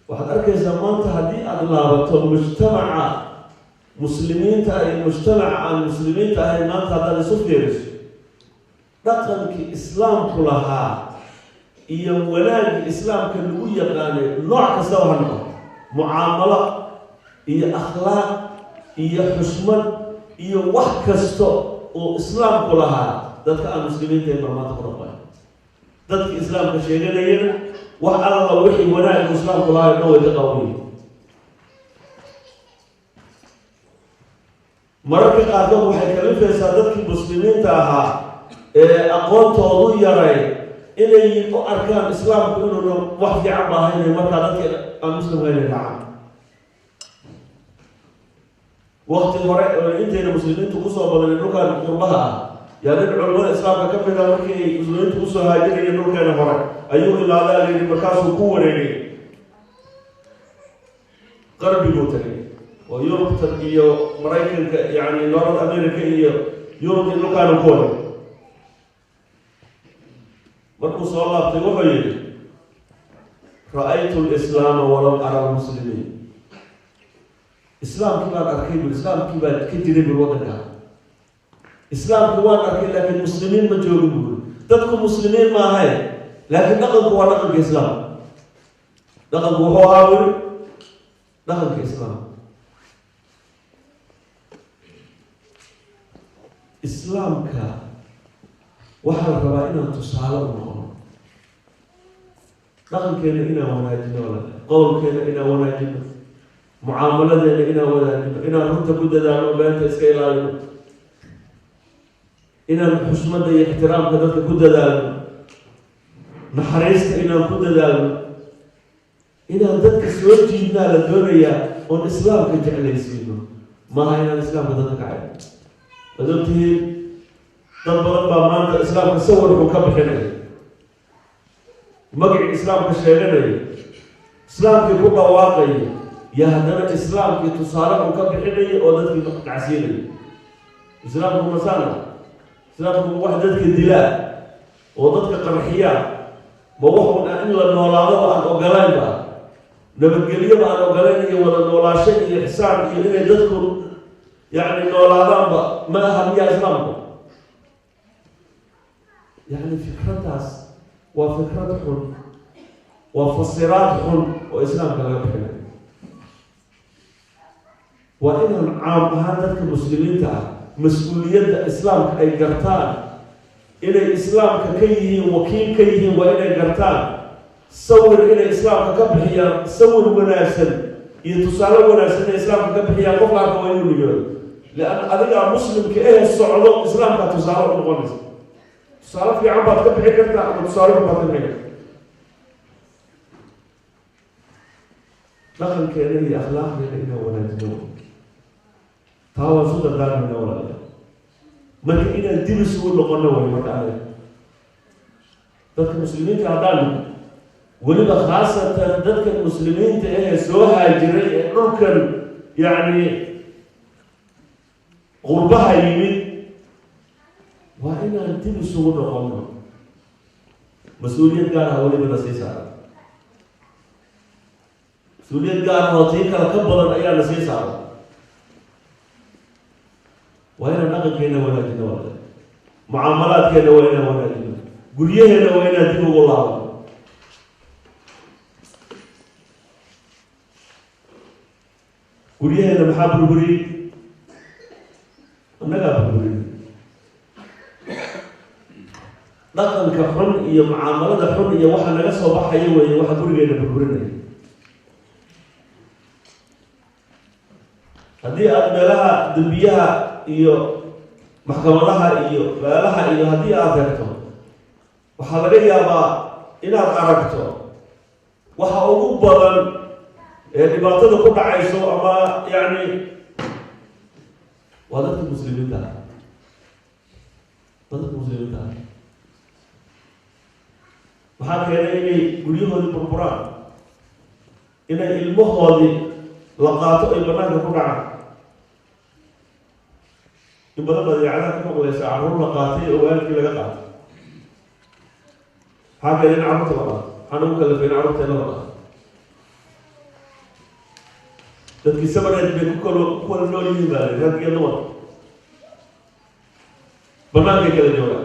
waxaad arkaysaa maanta haddii aada laabato mujtamaca muslimiinta iyo mujtamaca aan muslimiinta ahayn maanta haddaad isu fiiriso dhaqankii islaamku lahaa iyo wanaagii islaamka lagu yaqaanay nooc kastaba ha noqo mucaamalo iyo akhlaaq iyo xushmad iyo wax kasta oo islaamku lahaa dadka aan muslimiinta ee barmaanta ku dhaqmay dadkii islaamka sheeganayana wax alla wixii wanaagga islaamku lahaa dhan way ka qabanyihin mararka qaarkood waxay kalifaysaa dadkii muslimiinta ahaa ee aqoontoodu yaray inay u arkaan islaamku inuuna wax fiican ba ahayn markaa dadkii aan muslimka inay dhacaan wakti hore oo intayna muslimiintu kusoo badanay dhulkan qurbaha ah yaa nin culamada islaamka ka mid a markii ay muslimiintu kusoo haajirayeen dhulkeena hore ayuu ilaadaa layidhi markaasuu ku wareegay qarbiguu tagay oo yurubtan iyo maraykanka yani north america iyo yurub iyo dhulkaanu ku waday markuu soo laabtay wuxuu yidhi ra-aytu lislaama walam ara lmuslimiin islaamkii baan arkay bur islaamkii baa ka jiray bur waddanka islaamkii waan arkay laakiin muslimiin ma joogin buri dadku muslimiin ma ahayn laakiin dhaqanku waa dhaqanka islaamka dhaqanku wuxuu ahaa weli dhaqanka islaamka islaamka waxaa la rabaa inaan tusaale u noqono dhaqankeena inaan wanaajino qowlkeena inaan wanaajino mucaamaladeena inaan wanaajino inaan runta ku dadaalno beenta iska ilaalino inaan xushmada iyo ixtiraamka dadka ku dadaalno naxariista inaan ku dadaalno inaan dadka soo jiidnaa la doonayaa oon islaamka jeclaysiino maaha inaan islaamka dadka kacay waad ogtihiin dad badan baa maanta islaamka sawirku ka bixinaya magacii islaamka sheeganaya islaamkii ku dhawaaqaya iyo haddana islaamkii tusaale uu ka bixinaya oo dadkii dhacsiinaya islaamku masana islaamku wax dadka dilaa oo dadka qarxiyaa ma waxun in la noolaado aan ogolaynba nabadgelyoba aan ogolayn iyo wada noolaasho iyo ixsaan iyo inay dadku yani noolaadaanba ma aha miyaa islaamku يعني فكرتاس وفكرة حن وفصيرات حن وإسلام كلام حنا وإن عام هذا المسلمين مسؤولية الإسلام أي قرطان إلى الإسلام ككيه وكيل كيه وإلى قرطان صور إلى الإسلام كبحية صور وناسا يتصال وناسا الإسلام كبحية قفلها كوين اليوم لأن أذكر مسلم كأيه الصعود الإسلام كتصال ونغنس تصالح في عباد كبحي كرتا أما تصالح ما تبحي لكن كأنه أخلاق لنا ولا تنوى تاوى صوت الدار من ولا ما كأنه دبس ولا قلنا ولا مكانه ذلك المسلمين كعدان ولما خاصة ذلك المسلمين تأيه سوها جري ممكن يعني غربها يمين وإن أنت مسؤول عنه مسؤولية قال هؤلاء من السياسة مسؤولية قال هؤلاء كبر الأيام السياسة وإن نقل كنا ولا جنا ولا معاملات كنا ولا جنا قريه هنا وين تبغى والله قريه هنا محابر قري أنا قابل قري كحن إيه معاملة حن إيه واحد نجس وبحي وواحد برجع بربرنا هذه أدملها دبيها إيه محكمة لها إيه لها إيه هذه أذكرته وحلقي أبا إن أركته وحأقول بدل يعني بعتقد كل عايزه أما يعني وهذا المسلمين ده هذا المسلمين ده وحكي إني قليه هذه البربران إن المهودي لقاته البنات كل عام يبدأ بدي على كم ولا يسعرون لقاتي وين كل لقات هذا اللي نعرفه طبعا أنا مكلفين نعرف تنا طبعا لكن سبب بكل نوع يجيبه هذا كيلو بناء كذا جوا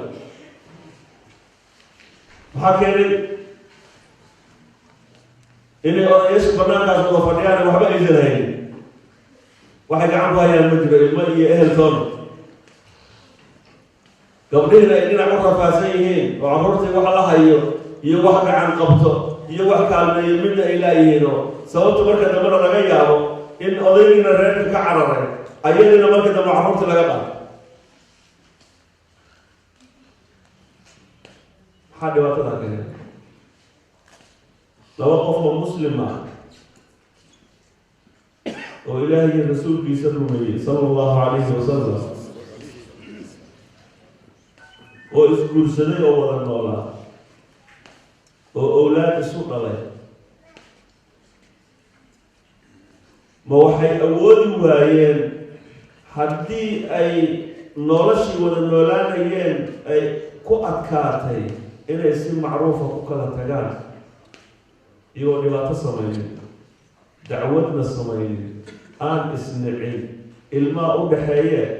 هذا إني يسوع بناء كذا وفديان وهذا إجراء واحد عم هاي المجرى ما هي أهل ثور قبلنا إننا عمر فاسيه وعمرتي وحلا هيو يوحك عن قبضه يوحك عن يمنا إلهي سويت مركز مرة رجعه إن أضينا رأيك كعررة أيضا مركز معمرت لقى حد وقت ذاك لو وقف مسلم وإلهي الرسول بيسلمه صلى الله عليه وسلم وإذكر سنة أولا نولا وأولاد السوق عليه ما وحي أول وايين حدي أي نولشي ولا نولان أيين أي كو أكاتي إن اسم معروفة كلا تجار يقول لا تصمين دعوتنا الصمين آن اسم العين الماء بحياة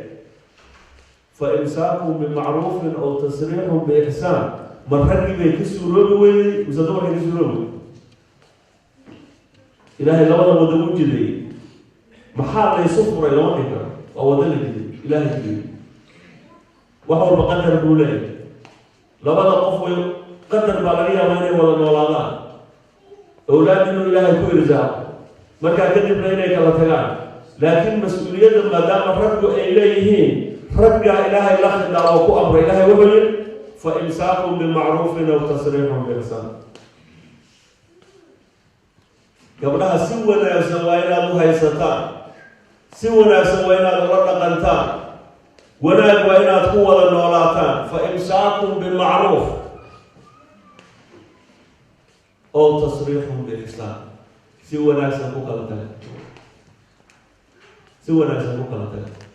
فإمساكهم بمعروف أو تسريحهم بإحسان من رجب يكسرون وزادوا يكسرون إلهي لو أنا مدعو جدي محل يسفر إلى وجهك أو ذلك إلهي جدي وهو بقدر الأولى لو أنا قفوا قدر بالغية وين ولا نولادان أولادنا إلهي كل رزاق ما كان كذب لينك الله تعالى لكن مسؤولية ما دام رجع إليه رجع إلهي لخد أو كأمر إلهي وبين فإمساكهم بالمعروف أو تسريحهم بإحسان قبلها سونا سوينا مهيستان سونا سوينا لرققنتان وناك وإنا تقوى النولاتان فإمساكهم بالمعروف أو تصريحهم بإحسان سونا سوكالتان سونا سوكالتان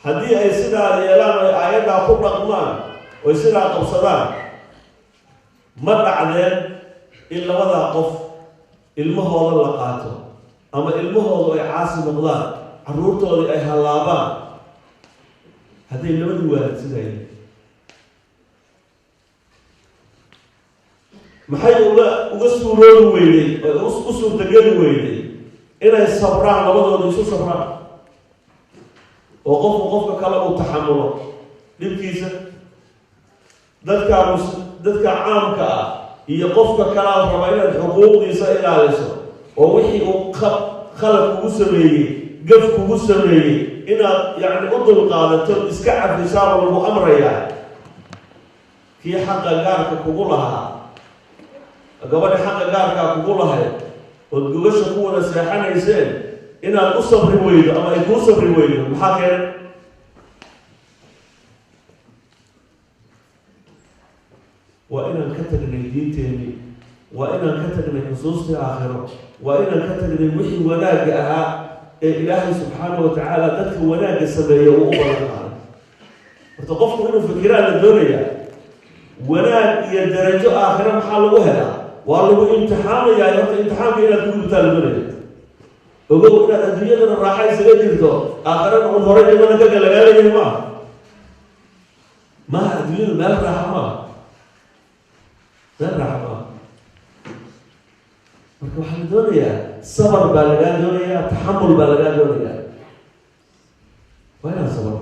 haddii ay sidaa yeelaan oo aayadda ku dhaqmaan oo sidaa qabsadaan ma dhacdeen in labada qof ilmahooda la qaato ama ilmahooda ay caasi noqdaan caruurtooda ay halaabaan hadday labadu waalid sidaa maxay uga suuroobi weyday oo u suurtageli weyday inay sabraan labadooda isu sabraan وقف وقف كلام وتحمله لبكيسة ذاتك عام كا يقف كلام ربنا الحقوق يسأل على سو ووحي خلق وسمي قف وسمي إن يعني أضل قالت إسكعب لسان المؤمر يعني في حق جارك كقولها قبل حق جارك كقولها وتقولش كون سيحنا يسأل إن الأصبر ويد أما الأصبر ويد محاكم وإن كتبنا الدين تاني وإن كتبنا نصوص آخرة وإن كتبنا وحي وناجأها إلهي سبحانه وتعالى ذاتك وناجأ السماية وأمرها وتقفت منه في كرام الدنيا وناجأ الدرجة آخرة محل وهلا والله امتحان يعني امتحان إلى كل بتاع الدنيا وقول إن الدنيا من الراحة يسجدوا آخرين أمورين لما نجا لقالين ما الدنيا ما الراحة ما الراحة مركب حال الدنيا صبر بالغان دنيا تحمل بالغان دنيا وين صبر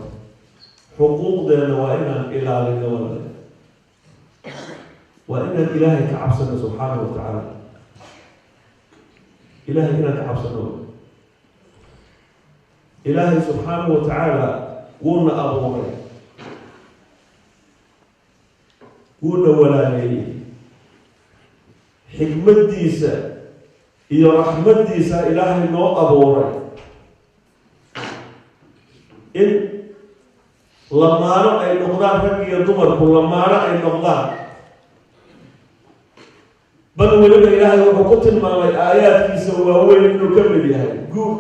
حقوق دين وين إلى للدولة وإن الإله كعبسنا سبحانه وتعالى إله إنا كعبسنا إله سبحانه وتعالى قلنا أبوه قلنا ولا ليه حكمة ديسة إيا رحمة ديسة إلهي نو أبوه إن لما رأي نقضان فكي يدمر كل لما رأي نقضان بل ولما إلهي وحكوت الماء آيات يسوى هو إنه كمل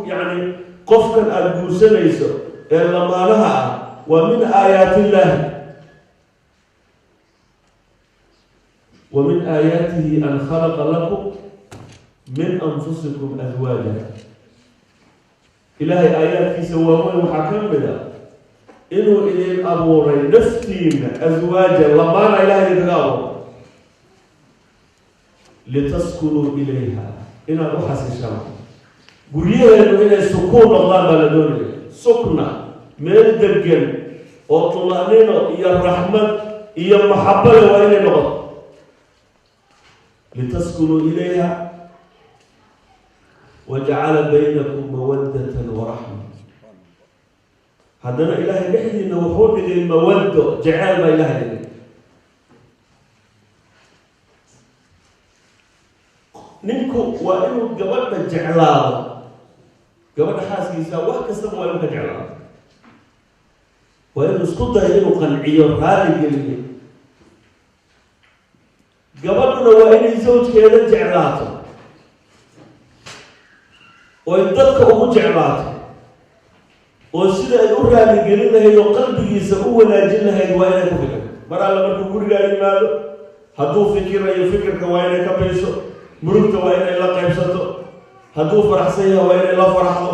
يعني قفكا الجوسن يسوى لما لها ومن آيات الله ومن آياته أن خلق لكم من أنفسكم أزواجا إلهي آيات يسوى هو وحكم بها إنه إليه أبوري نفتين أزواجا لما لا إله إلا الله لتسكنوا إليها إن أحس الشام قريبا إنه إلى سكون الله بلدوني سكنة من الدقن وطلعنين إيا الرحمة إيا المحبة وإلى نغط لتسكنوا إليها وجعل بينكم مودة ورحمة هذا إلهي بحدي إنه وحود المودة جعل ما إلهي نinku waa inuu gabadha jeclaado gabadha xaaskiisa wax kasta waa inuu ka jeclaado waa inuu isku dayo inuu qanciyo raali geliyo gabadhuna waa inay zawjkeeda jeclaato oo ay dadka ugu jeclaato oo sida ay u raali gelin lahayd oo qalbigiisa u wanaajin lahayd waa inay ku fikirto mar alla markuu gurigaa yimaado hadduu fikirayo fikirka waa inay ka bayso murugta waa inay la qaybsato hadduu faraxsan yahay waa inay la faraxdo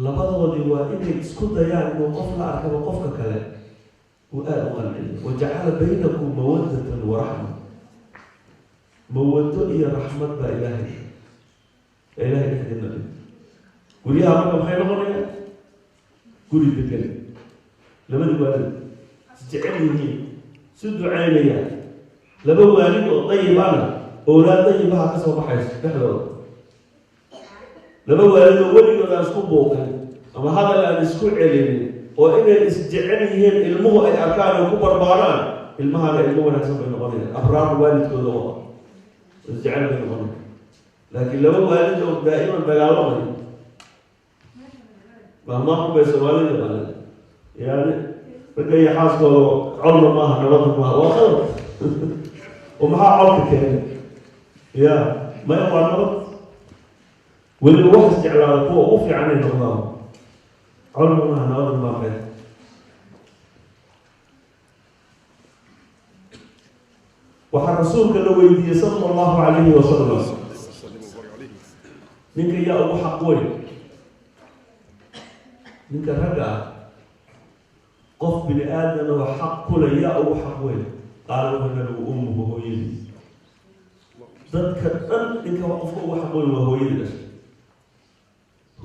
labadoodii waa inay isku dayaan inuu qof la arkaba qofka kale uu aada u qanciyo wajacala baynakum mawadatan waraxma mawado iyo raxmad baa ilaahay dhexdina guryaha marka maxay noqonayaan guri degan labadii waalid jecel yihiin si ducaynayaan laba waalid oo dayibana awlaad dayibaha ka soo baxayso dhexdooda laba waalid oo weligood aan isku booqin ama hadal aan isku celinin oo inay isjecel yihiin ilmuhu ay arkaan oo ku barbaaraan ilmahana ilmo wanaagsan bay noqonayaan abraar waalidkooda oo isjecel bay noqonayaan laakiin laba waalid oo daa'iman dagaalamaya mahmaaqu bay soomaalida yaqaaneen yani فكي حاسبه عمر ما نبض ما وخلص ومها عمر كان يا ما يبغى نبض واللي واحد استعلاء فوق وفي عنه النظام عمر ما نبض ما فيه وحرسوك النبي صلى الله عليه وسلم منك يا أبو حقوي منك رجع قف بني آدم وحق كل يا أبو حقوين قالوا هنا له أمه وهو يلي ذكر أن إنك وقف أبو حقوين وهو يلي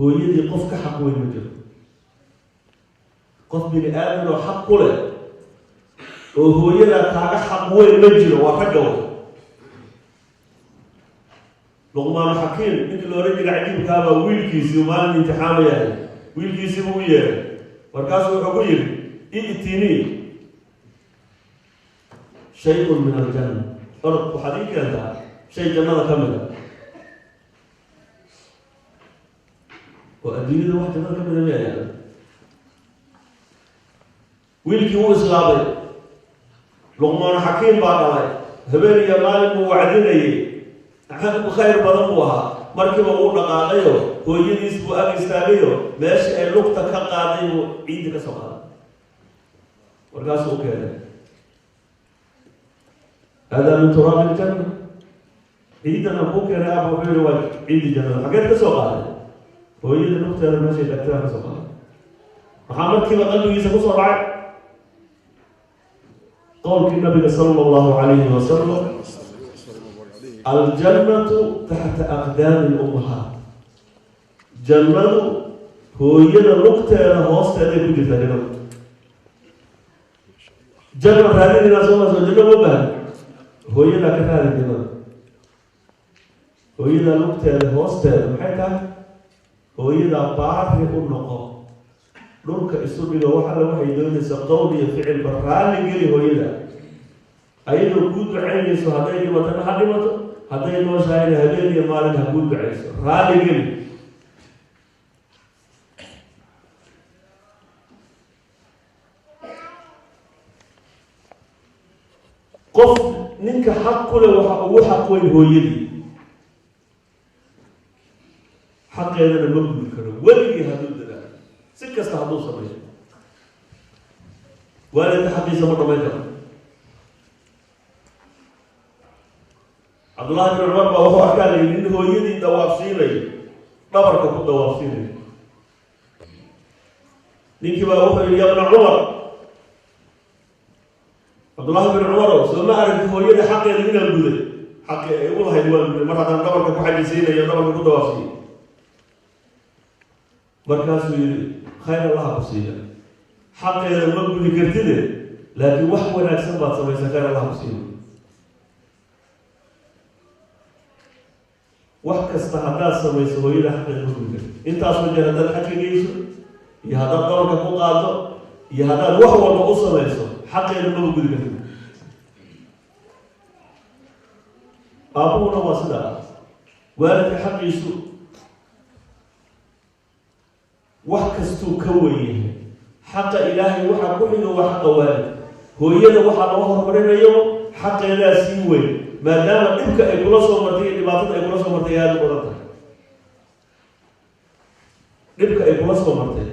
هو يلي قف كحقوين مجر قف بني آدم وحق كل وهو يلي كاك حقوين مجر وحقوين لقمان حكيم إنك لو رجل عجيب كابا ويلكيسي وما الامتحان يعني ويلكيسي هو يعني وركاسو حقوين ائتني شيء من الجنة فرق وحديث هذا شيء جنة كاملة وأديني له واحد جنة كاملة يعني ويلكي هو إسلامي لقمان حكيم بعد علي هبني يا مالك وعدني أحب خير بضمها مركب أقول نقاليه هو يديس بؤاب إستاغيه ماشي اللقطة كقاضي وعيدك سوال ورقاسه كذا هذا من تراب الجنة عيدنا أبوك يا أبو بكر عيد الجنة حكيت كسوال هو يدي النقطة هذا ماشي دكتور كسوال محمد كيف قلبه يسقط بعد قول النبي صلى الله عليه وسلم الجنة تحت أقدام الأمهات جنة هو يدي النقطة هذا هوست هذا كل جنة janno raadinayna soo maso janno ma baahan hooyada ka raadi jannada hooyada lugteeda hoosteeda maxay tahay hooyada baari u noqo dhulka isu dhigo wax alla waxay doonaysaa qowl iyo ficilba raalli geli hooyada ayadoo kuu ducaynayso hadday dhimatana ha dhimato hadday nooshahayna habeen iyo maalin ha kuu ducayso raalli geli qof ninka xaq ku leh waxa ugu xaq weyn hooyadii xaqeedana ma gudi karo weligii hadduu dadaalo si kasta hadduu sameeyo waalidka xaqiisa ma dhamayn karo cabdullahi bin cumar baa wuxuu arkaa la yidhi nin hooyadii dawaafsiinayo dhabarka ku dawaafsiinayo ninkii baa wuxuu yidhi yabna cumar cabdullahi bin cumarow soo ma aragti hooyada xaqeeda inaan guday xaqi ay u lahayd waan guday mar haddaan dhabarka ku xajisiinayo dhabarka ku dawaafsiiyo markaasuu yidhi khayr allaha ku siiya xaqeeda ma gudi kartide laakiin wax wanaagsan baad samaysa khayr allaha ku siiya wax kasta haddaad samayso hooyada xaqeeda ma gudi karti intaasoo jeer haddaad xajka geyso iyo haddaad dhabarka ku qaado iyo haddaad wax walba u samayso xaqeeda maba gudi karti aabuhuna waa sidaa waalidka xaqiisu wax kastuu ka wenyahay xaqa ilaahay waxaa ku xigo waa xaqa waalid hooyada waxaa loo horumarinayo xaqeedaa sii weyn maadaama dhibka ay kula soo martay iyo dhibaatada ay kula soo martay aada u badan tahay dhibka ay kula soo martay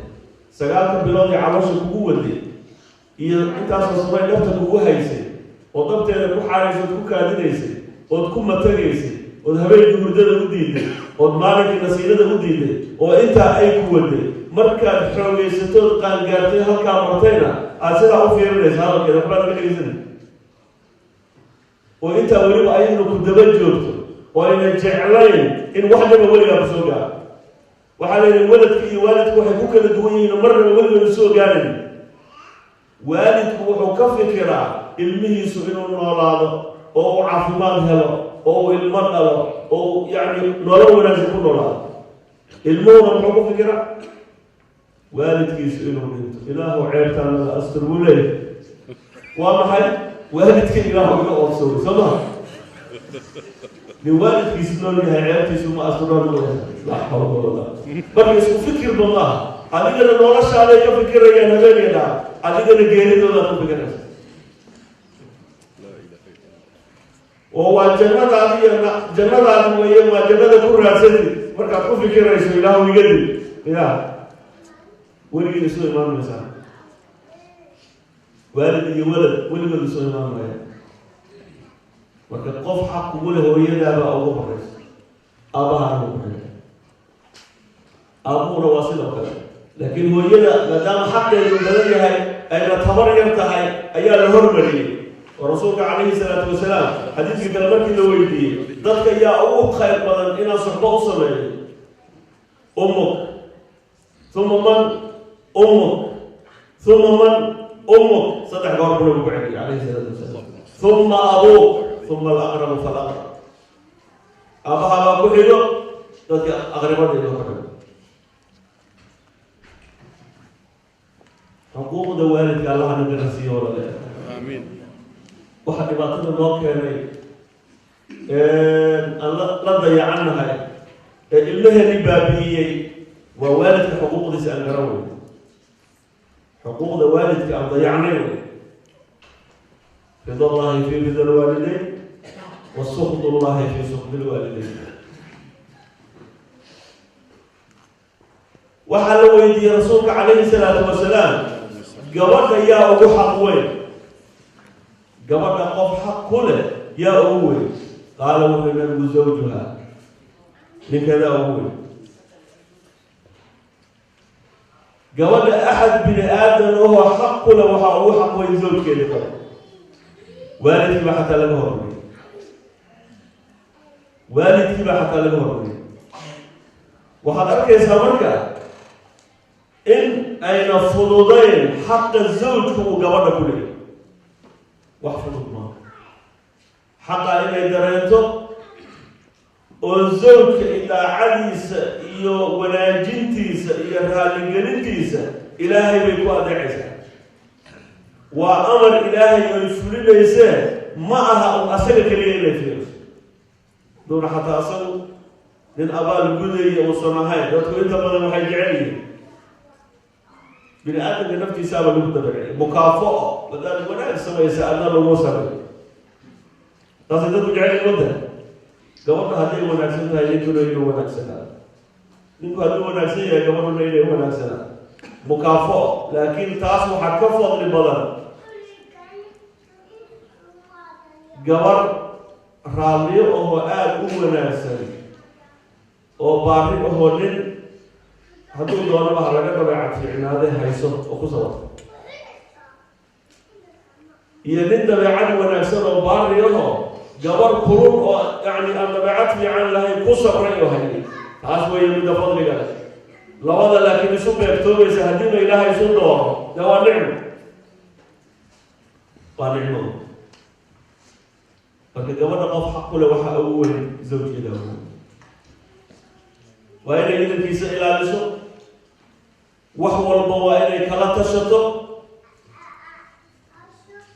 9 bilood ee caloosha kugu waday iyo intaasoo samay dhabta kugu haysay oo dabteeda ku xaaraysay ood ku kaadinaysay ood ku matagaysay ood habeenkii hurdada u diiday ood maalinkii nasiinada u diiday oo intaa ay ku waday markaad xoogeysatood qaangaartay halkaa martayna aad sidaa u fiirinaysa hadalkeeda waxbaad ka dhegeysanay oo intaa weliba ayadna ku daba joogto oo ayna jeclayn in wax dhiba weligaa ku soo gaaro waxaa la yidhi waladka iyo waalidku waxay ku kala duwan yihiin marnaba weligooda soo gaarayn waalidku wuxuu ka fikiraa ilmihiisu inuu noolaado oo uu caafimaad helo oo uu ilmo dhalo oo uu yacni nolol wanaagsan ku noolaado ilmuhuna muxuu ku fikiraa waalidkiisu inuu dhinto ilaahu ceebtaanada astur buu leeyahay waa maxay waalidka ilaahu iga oodsoobay soo maha nin waalidkiisu nool yahay ceebtiisu ma asturaan mooyahay laa xawla walaa marka isku fikirba maaha adigana noloshaaday ka fikirayaan habeenaydaa adigana geeridoodaad ku fikiraysa oo waa jannadaadi jannadaadi weeye waa jannada ku raadsatid markaad ku fikirayso ilaahu iga dib ilaah weligii isoo imaan maysaa waalid iyo walad weligood isoo imaan maya marka qof xaq kugu leh hooyadaabaa ugu horeysa aabahana ugu xigay aabuhuna waa sidoo kale laakiin hooyada maadaama xaqeedu badan yahay ayna tabar yar tahay ayaa la hormariyey oo rasuulka calayhi salaatu wasalaam xadiiskii kale markii la weydiiyey dadka yaa ugu khayr badan inaan suxbo u sameeyo ummuk uma man ummuk uma man ummuk 3 goor buu nabigu ku celiyey calayhi salaatu wasalaam uma abuuk uma alaqrabu falaqrab aabaha baa ku xigo dadka aqribadayda ku xigo xuquuqda waalidka allaha naga siiyo walaale آمين waxa dhibaatada noo keenay aan la dayacannahay ee ilmaheenii baabi'iyey waa waalidka xuquuqdiisa aan garan weyn xuquuqda waalidka aan dayacnay wey rida allahi fi rida alwaalidayn wa sukhd allahi fi sukhdi alwaalidayn waxaa la weydiiyey rasuulka calayhi salaatu wasalaam gabadha yaa ugu xaq weyn gabadha qof xaq ku leh yaa ugu weyn qaala wuxuu nabigu zawjuha ninkadaa ugu weyn gabadha axad bini aadan oo xaq ku leh waxaa ugu xaq weyn zawjkeeda kale waalidkii baa xataa laga hormariyay waalidkii baa xataa laga hormariyay waxaad arkaysaa marka in ayna fududayn xaqa zawjku uu gabadha ku leeyahay وحفظ ما حقا إلى دريته وزوج إذا عديس إيو وناجنتيس إيو رالقلنتيس إلهي بيكوا دعيسا وأمر إلهي يفعل ليس معها أسلك لي إلي فيه دون حتى أصل من أبا القدرية وصناهاي دوتو إنت بدل وحي جعلي بني آدم لنفتي سابا لبدا مكافأة بدل وناك سما يسألنا بالموسى تصدق جعلي المدة قبل هذه وناكسنها يجب أن يكون وناكسنها نكو هذه وناكسنها قبل أن يكون وناكسنها مكافأة لكن تصبح كفض لبلد قبل رالي وهو آل وناكسن وباري وهو نن هذو دون بحرقة طبيعة في عناده هيسون وخصوصا ينن طبيعة وناكسن وباري وهو جبر قرون يعني أن بعت لي عن له قصر رأيه هني عشوائي يمد فضل قال لو هذا لكن يسوق يكتب يسهدين إلهي يسوق دوره ده ونعم ونعمه فكجبر قف حقه لو حق أول زوجي له وأين يدل في سئلة لسه وحول بوائل كلا تشطه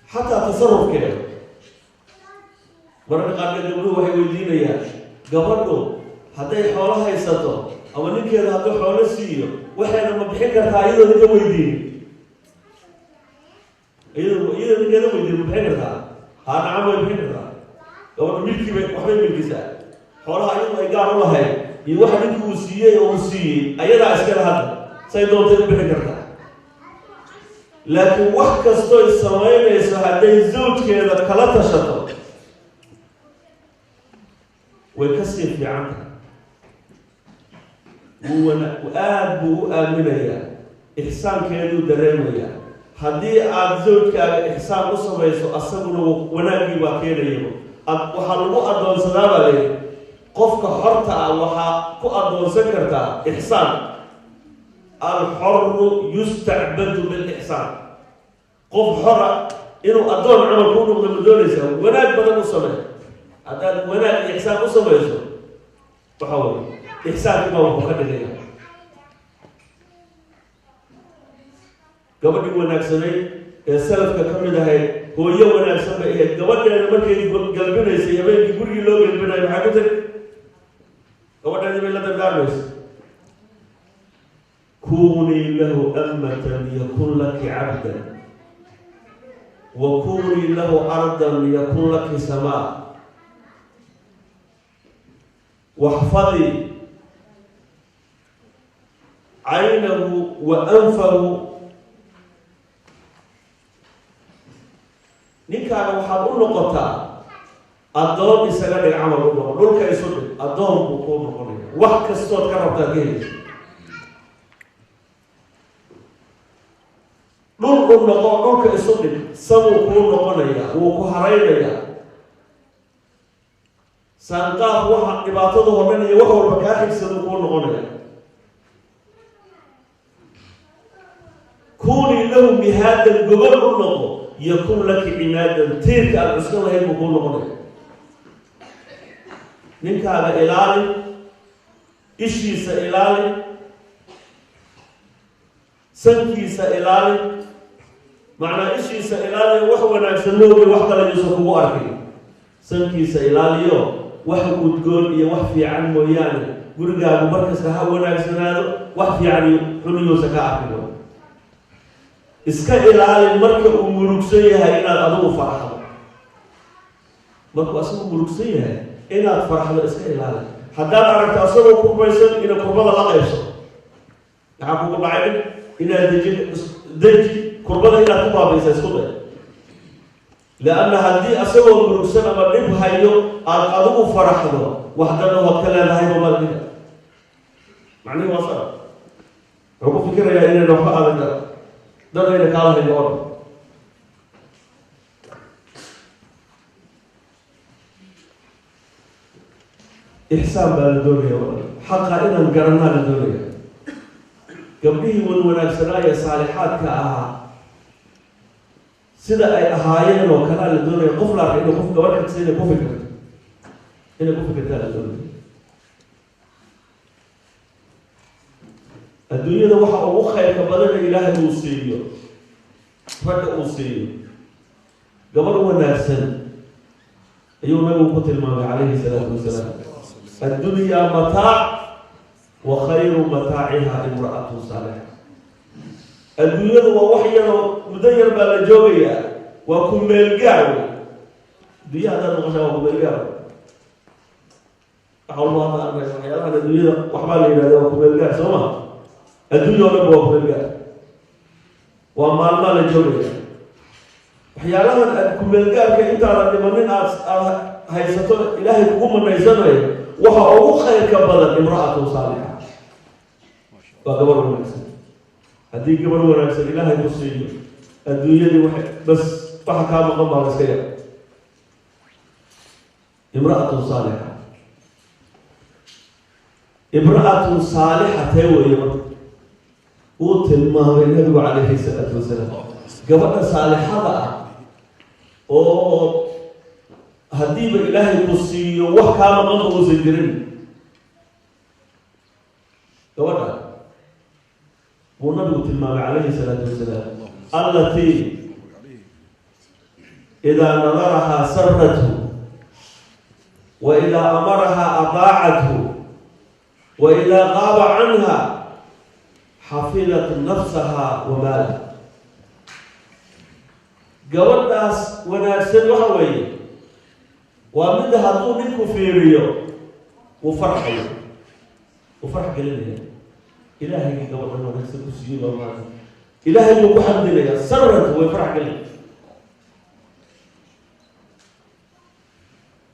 حتى تصرف كده مرة قال قبله وحي ويدينيا قبله هذا حولها يسطو أو نك هذا حوله سيو وحي لما بحكر تايده نك ويدين إذا نك هذا ويدين بحكر تا هذا عمل بحكر تا قبل ملكي وحي ملكي سا حولها أيضا إيجار الله هاي يوحد نك وسيه وسيه أيضا أشكال هذا سيدون تيجي بحكر تا لكن وقت كستو السماين يسهدين الزوج كذا كلا تشطو ويكسر في عنها وآب آمنيا إحسان كيدو دريميا هدي آب زوج كإحسان أصلا يسوع أصلا وناجي وكيريو وحلو أدون سلام عليه قفك حرتا وح كأدون سكرتا إحسان الحر يستعبد بالإحسان قف حر إنه أدون عمل كونه من مدرسة وناج بدل أصلا هذا ولا إحسان أصلا يسوع تحول إحسان ما هو كذا هنا قبل يقول ناكسني السلف ككمل هاي هو يوم ناكسن بيه قبل أنا ما كي قلبنا يسيا بيه يقول لي لو قلبنا يحكتك قبل أنا ما لا تدارس كوني له أمة يكون لك عبدا وكوني له أرضا يكون لك سماء واحفظي عينه وأنفه نكا وحاول نقطة الدوم يسجل العمل نقول كيسود الدوم بكون نقول وقت كستود كرب تاجيل نقول كيسود سمو كون نقوليا وكهرينيا سانقاف واحد نباتته ومن يوحو المكاحك سنكون غنيا كوني له بهذا الجبل النقو يكون لك عنادا تلك العسكر هي يكون غنيا منك على إلالي إشي سإلالي سنكي سإلالي معنى إشي سإلالي وحو ناكسنوه بوحدة لجسكو أركي سنكي سإلالي يوم وحكو تقول يا وحفي عن مويانا قرقا مبركز كها وناكسناده وحفي عن حليو سكاعكو إسكا إلالي المركة ومروكسيها إنا أدو فرحة مركو أسمو مروكسيها إنا تفرحة إسكا إلالي حتى أعرف أصبه كوبيسن إنا كربلا لا يفصل نعم كوبا عيد إنا دجي كربلا إنا كوبا بيسا لأن هذه أسوأ مروكسنا مرنب هايو أدو فرحة وحدنا وكلا لهاي ممالكنا معني وصل عقو فكرة يا إنا نوحا هذا ده إنا كاله اليوم إحسان بالدنيا حقا إنا نقرنا للدنيا قبله ونونا سرايا صالحات كأها sida ay ahaayeen oo kala la doonay qof la arkay qof gabar ka sida ku fikirto inay ku fikirtaan la doonay adduunyada waxa ugu khayrka badan ilaahay uu siiyo ragga uu siiyo gabar wanaagsan ayuu nabigu ku tilmaamay calayhi salaatu wasalaam addunya mataac wa khayru mataaciha imra'atu salihah adduunyadu waa wax yaroo muddo yar baa la joogayaa waa ku meel gaar adduunya haddaad noqoshaa waa ku meel gaar waxa walba hadda arkaysa waxyaalahan adduunyada waxbaa la yidhahda waa ku meel gaar soo ma adduunya oo dhanba waa ku meel gaar waa maalmaa la joogaya waxyaalahan aad ku meel gaarka intaadan dhimanin aad haysato ilaahay kugu manaysanayo waxa ugu khayrka badan imra'atu saalixa waa gabar wanaagsan haddii gabar wanaagsan ilaahay ku siiyo adduunyadii bas waxa kaa maqan baa la iska yar imra'atu saalixa imra'atu saalixa tee weeye marka wuu tilmaamay nabigu calayhi salaatu wasalaam gabadha saalixada ah oo haddiiba ilaahay ku siiyo wax kaa maqan uusan jirin gabadha buu nabigu tilmaamay calayhi salaatu wasalaam allatii idaa nadarahaa sarrathu wa idaa amarahaa adaacathu wa idaa qaaba canha xafidat nafsaha wa maalaha gabadhaas wanaagsan waxa weeye waa midda hadduu ninku fiiriyo wuu farxayo wuu farx gelinaya ilaahaygi gabadhan wanaagsan ku siiyo baa maanta ilaahay buu ku xamdinayaa sarratu way farx gelinaya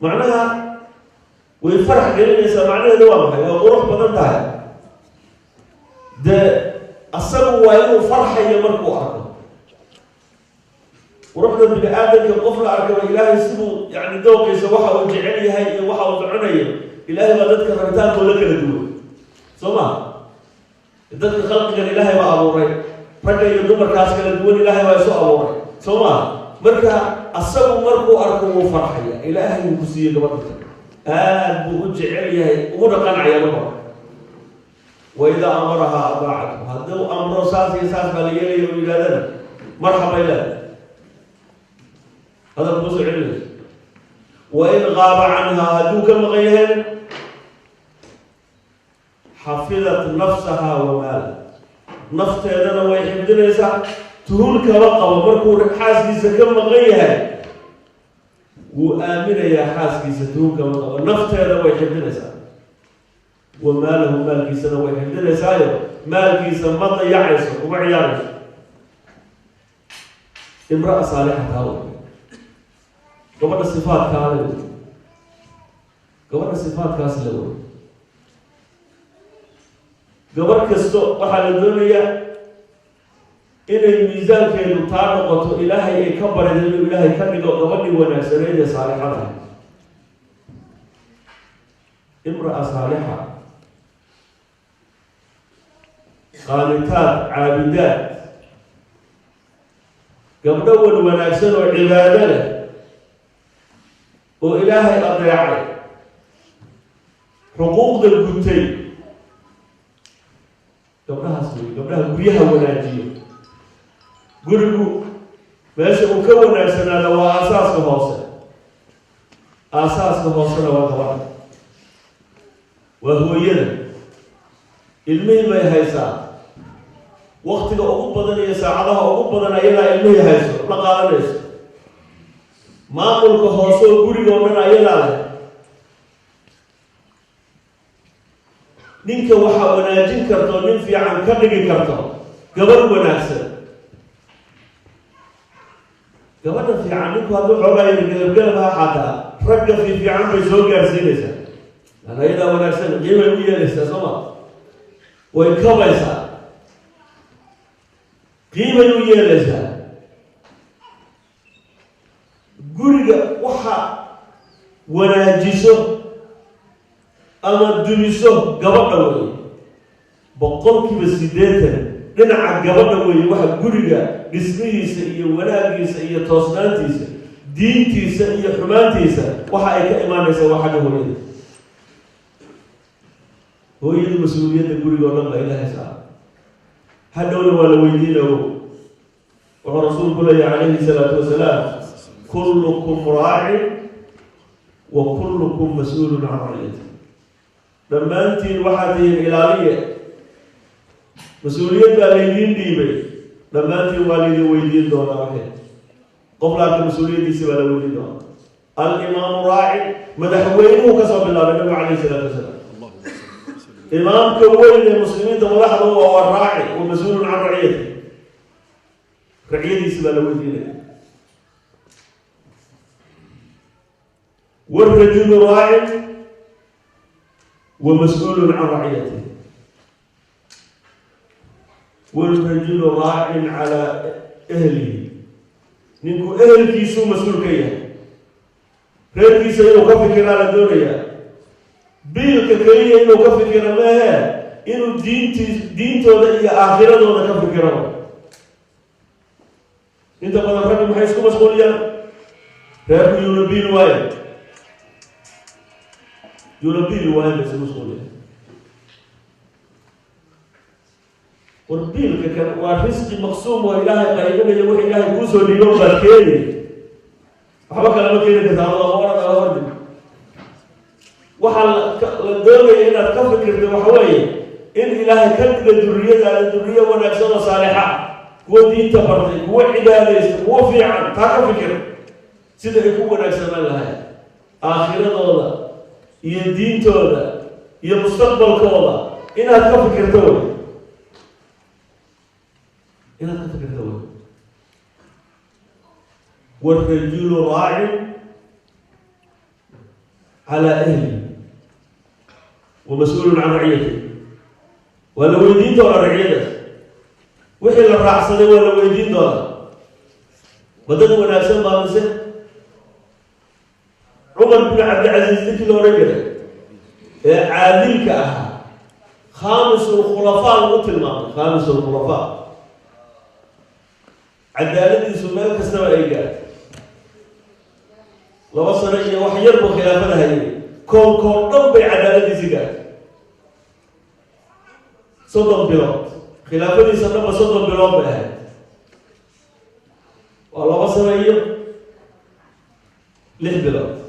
macnaha way farx gelinaysaa macnaheedu waa maxay waa qurux badan tahay dee asagu waa inuu farxayo markuu arko quruxda bini aadamka qof la arkaba ilaahay siduu yani dooqiisa waxa uu jecel yahay iyo waxa uu soconayo ilaahay baa dadka rabitaankooda kala duwan soo ma dadka khalqigan ilaahay baa abuuray ragga iyo dumarkaas kala duwan ilaahay baa isu abuuray soo ma marka asagu markuu arko wuu farxaya ilaahay uu ku siiye gabadha aad buu u jecel yahay ugu dhaqanaya marka وإذا أمرها أطاعته هذا أمر ساسي ساس باليلي ويلادنا مرحبا إلى هذا البصر علمي وإن غاب عنها هدوك مغيهن حفظت نفسها ومالها نفط هذا ويحب دنيسا تهولك وقع ومركو حاسكي سكم مغيهن وآمنة يا حاسكي ستهولك وقع نفط هذا ويحب دنيسا وماله مالكي سنة ويحب دنيسا مالكي سنة يعيس ومعيارس امرأة صالحة هاوي قبل الصفات كاملة قبل الصفات كاسلة قبل كستو وحال الدنيا إن الميزان كيلو تعرقته إلهي يكبر إلهي كنقو قبلي وانا سريدة صالحة امرأة صالحة قانتات عابدات قبل أول ونكسر عبادة وإلهي أطيعي حقوق القتين قبلها سوي قبلها قريها وناجية قرقوا ماشي مكونة سنة لو أساس كهوصة أساس كهوصة لو أكبر وهو يد المهم ما يهيسا وقتك أقوم بدني ساعدها أقوم بدنا يلا المهم يهيسا لا قال ليش ما قلك هوصة قرقوا من يلا نينك وحا وناجين كرتو ننفي عن كرنك كرتو قبل وناسا قبل في عنك هذا حبايب قلبها حتى رجع في عن بيزوج أرسلسا أنا إذا وناسا قيمة ويا لسه سما ويكبسا قيمة ويا لسه قرقة وحا وناجسه أما الدنيسو قبل أولي بقول كيف السيدات dhinaca gabadha weeye waxa guriga dhismihiisa iyo wanaagiisa iyo toosnaantiisa diintiisa iyo xumaantiisa waxa ay ka imaanaysaa waa xagga hooyada. hooyada mas-uuliyadda guriga oo dhan baa ilaahay saaray. hadhowna waa la weydiinayo. wuxuu rasuulku leeyahay calayhi salaatu wasalaam kullukum raacin wa kullukum mas-uulun can raciyati. dhammaantiin waxaad tihiin ilaaliye, mas-uuliyad baa laydiin dhiibay, dhammaantiin waa laydin weydiin doonaa. waxay qof laarka mas-uuliyaddiisa baa la weydiin doonaa. alimaamu raacin, madaxweynuhu kasoo bilaabay nabigu calayhi salaatu wasalaam. imaamka weyn ee muslimiinta madaxda waa raaci wa mas-uulun can raciyati. raciyadiisa baa la weydiinaya. والرجل راع ومسؤول عن رعيته. والرجل راع على أهله. نقول أهل كيسو مسؤول كيه. غير كيسو إنه كفكر على الدنيا. بيل ككريه إنه كفكر ما هي. إنه دين تودي آخرة ولا كفكره. أنت قد رأيت محيسكو مسؤولية. غير ينبين وايد. يربي الوالد بس مسؤولية. وربي لك كان ورزق مقسوم وإله قريبا يقول إله يبوسه اليوم بالكيري. أحبك لما كيري كذا الله ورد على ورد. وحال الدولة إلى تفكر بمحوية إن إله كذب الذرية على الذرية ونفسنا صالحة. هو دين تبرد هو عبادة هو في عن تفكر. سيدنا يكون نفسنا لها آخرة الله. iyo diintooda iyo mustaqbalkooda inaad ka fikirto wey. والرجل راع على أهله ومسؤول عن رعيته. ولو يدين ولا رعيته وحي الراع صدق ولو يدين ولا بدل وناسب ما مسه. عمر بن عبد العزيز ذكي لو رجل عادل كأها خامس الخلفاء المتل ماضي خامس الخلفاء عدالة سمال كسر أيجاد لو وصل إلى وحير بخلافة هاي كون رب عدالة زكاة صدق بلاد خلافة صدق صدق بلاد بهاي والله وصل إلى له بلاد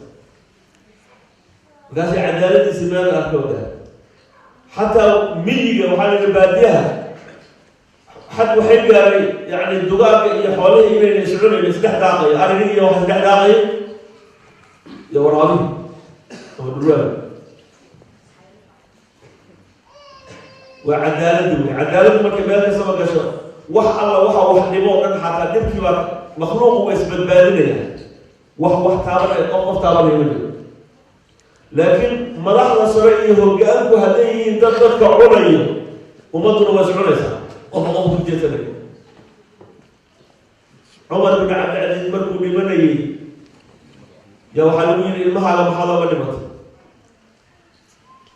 قاسي عدالة سمان أكودها حتى ميجا وحال البادية حتى وحيد يعني الدقاق يحوله إلى يسعون إلى 6 دقائق أنا نيجي واحد 6 دقائق يا ورابي أو الدروال وعدالة ما كمالك سما كشر وح الله وح نبوه كان حتى نبكي مخلوق واسم البادية وح تابع يقف تابع يمني. لكن ملاحظة سرية هرقانك هدي تدرك علي ومضر وزعونيسا وفضل الجسد. عمر بن عبد العزيز مركو بمني يا وحلوين المها على محاضرة ونمت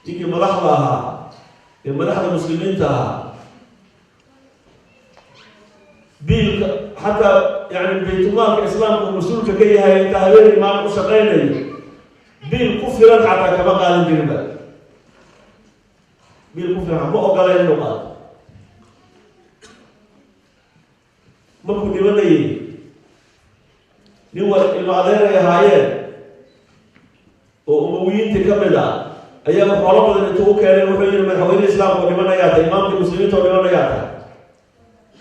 تيجي ملاحظها الملاحظة المسلمين تها بيل حتى يعني بيت الله كإسلام ومسلوك كي هاي تهوير إمام وشقيني بالكفر حتى كما قال الجنبال بالكفر ما أقال إنه قال ما كنت يقول نور المعذرة يا هايين وأمويين تكمل أيام الحرام اللي توك كانوا يحيون من حوالي الإسلام ولمن يأتي إمام المسلمين ولمن يأتي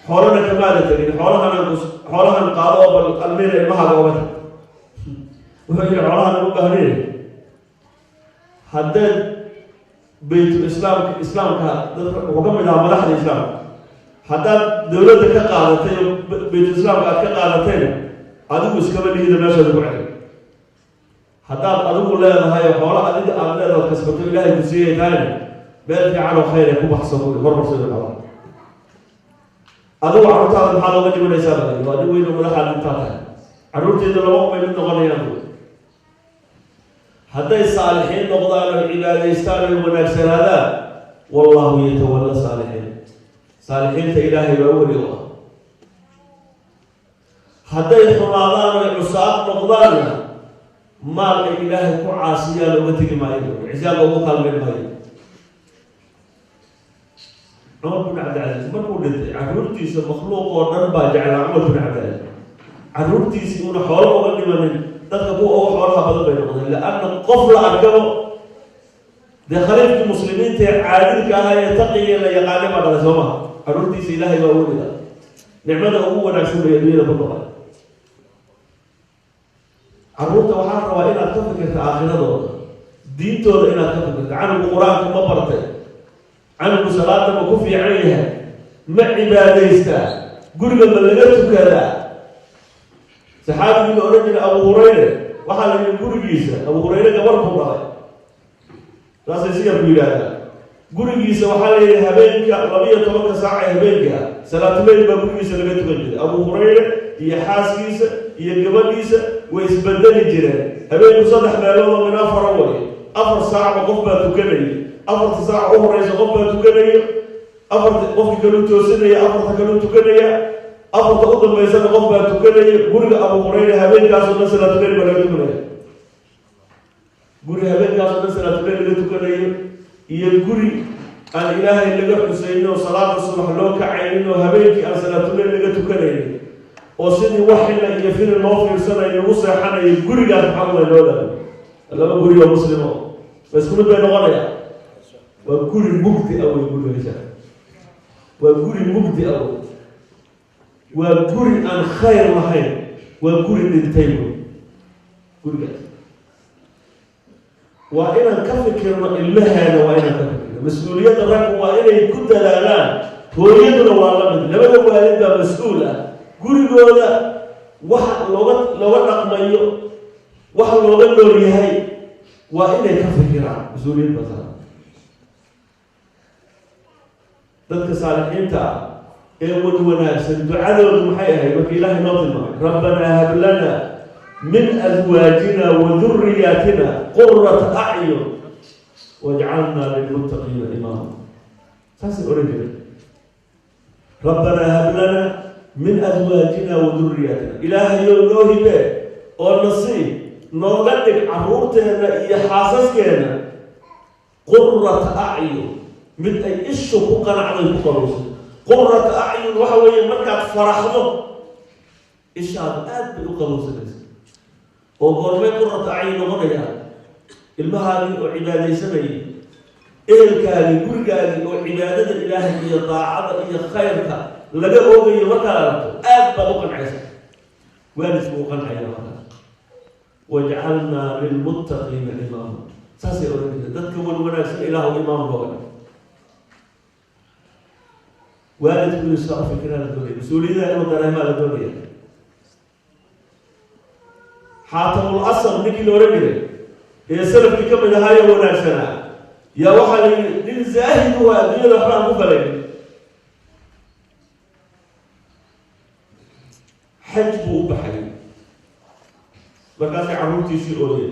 حولنا كمالة حولنا القاضي والأمير المهد وهي حولنا المبهرين حدد بيت الإسلام وكمل على ملاحظ الإسلام حدد دولة كقالتين بيت الإسلام كقالتين أدوك اسكبر لي إذا ماشى ذو علم حدد أدوك الله هاي حوالة أدوك الله كسبت الله بسيئة ثاني بل في عالو خير يكون بحصبه مرة سيد الله أدوك عرطة الحالة وجه من إسابة وأدوك إنه ملاحظ المتاكة عرطة إذا لو من النغنيان هذا الصالحين نقضى على العبادة يستعمل المناكسر هذا والله يتولى الصالحين صالحين إلهي بأولي هدي حمادان وعصاة نقضانا مال إلهي كو عاصيا لو تجي معي عزاب أبو قلب معي عمر بن عبد العزيز ما قلت عرورتي مخلوق ونربى جعل عمر بن عبد العزيز عرورتي سيكون حوله وغني من تذكبوا أو حولها بدل بينهم لأن القفل أركبه ده خليفة المسلمين عادل كها يتقي إلا يقالب على زمان عرورتي إلهي وأولي نعمته هو نعشو بيدينا بالله عروض وحار وإلى تفكر آخرة دينته إلى تفكر عن القرآن كما برته عن الصلاة ما كفي عليها ما عبادة قرب بلغته كذا صحابي من أورجل أبو هريرة وحال من قربيسة أبو هريرة قبر الله راس يصير بيلاده قربيسة وحال هبينك ربيع طبق ساعة هبينك صلاة الليل بقربيسة لقيت بجد أبو هريرة هي حاسكيسة هي قبليسة ويسبدل الجيران هبين مصدح مالوما من أفر أولي أفر ساعة قفبة تكني أفر ساعة أخرى إذا قفبة تكني أفر قفك كانوا توسني أفر كانوا تكني أفر تقدم ما يسمى قفبة تكني قرق أبو هريرة هبين كاسو نسلة تكني ولا تكني قرق هبين كاسو نسلة تكني ولا تكني يقري الإله اللي قف حسين وصلاة الصبح لو كعينين وهبين كأسلة تكني ولا تكني وسيدي وحنا يفين الموفر سنة يوصي حنا يقولي قاعد محمد الأولى لما قولي ومسلمون بس كل بين غنيا وقولي مجدي أو يقولوا هشام وقولي مجدي أو وقولي عن خير محين وقولي للتيم قولي قاعد وإنا كفكر المهنة وإنا كفكر مسؤولية الرب وإنا يكون دلالان هو يدنا والله لما هو والدها مسؤولة gurigooda waxa looga dhaqmayo waxa looga nool yahay waa inay ka fikiraan mas'uuliyad badan dadka saalixiinta ee wanaagsan ducadoodu maxay ahayd marka ilaahay noo tilmaamay rabbana hab lana min azwaajina wa dhurriyyatina qurrata a'yun waj'alna lil muttaqina imama taasi orajil rabbana hab lana من أزواجنا وذرياتنا إلهي يوم به والنصيب نولدك عمورتنا إيا حاسسكنا قرة أعين من أي إشو قنا على الفقروس قرة أعين وحوية مركز فرحنا إيش هذا آد بالقروس وقرمي قرة أعين وغنيا المهاري وعبادة سنين إيه الكالي كل كالي وعبادة الإلهي إيا طاعة إيا خيرك laga oogayo marka aragto aad baad u qancaysa waalidku u qancaya waj'alna lil muttaqina imama saasi oranaysa dadka wanaagsan ilaahu imaam looga waalidku isoo fikirada doonay mas'uuliyadda inuu dareemo la doonaya xaatamul asr ninkii la oran jiray ee salafkii ka mid ahaa wanaagsana yaa waxa la nin zaahid waa adduunyada waxaan ku falay حج بو بحري مركز عروتي سي اولي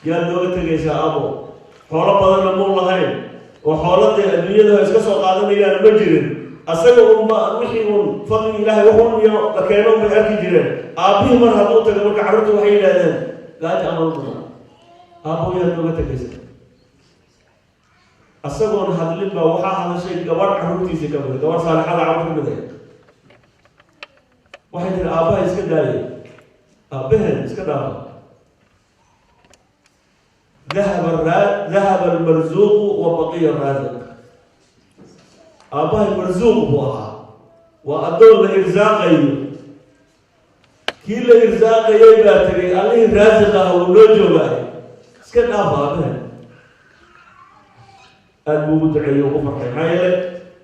يا دوله تجيسا ابو xoolo badan ma lahayn oo xoolada adduunyada iska soo qaadanayaan ma jirin asaga umma wixii uu fadli ilaahay wuxuu iyo lakeeno ma arki jireen aabihi mar haduu tago marka carruurtu waxay yiraahdeen gaaj amal badan aabo yaa doole tageysa asagoon hadlin ba waxa hadashay gabar carruurtiisa ka mid gabar saalixada carruurtu miday waxay tiri aabaha iska daayay aabahan iska dhaafay ذهب المرزوق وبقي الرازق أباه المرزوق بوها وأدول إرزاقه كل إرزاقه يباتري عليه رازقه ونجوبه سكن أباه أدبو مدعي وفرحي حيالي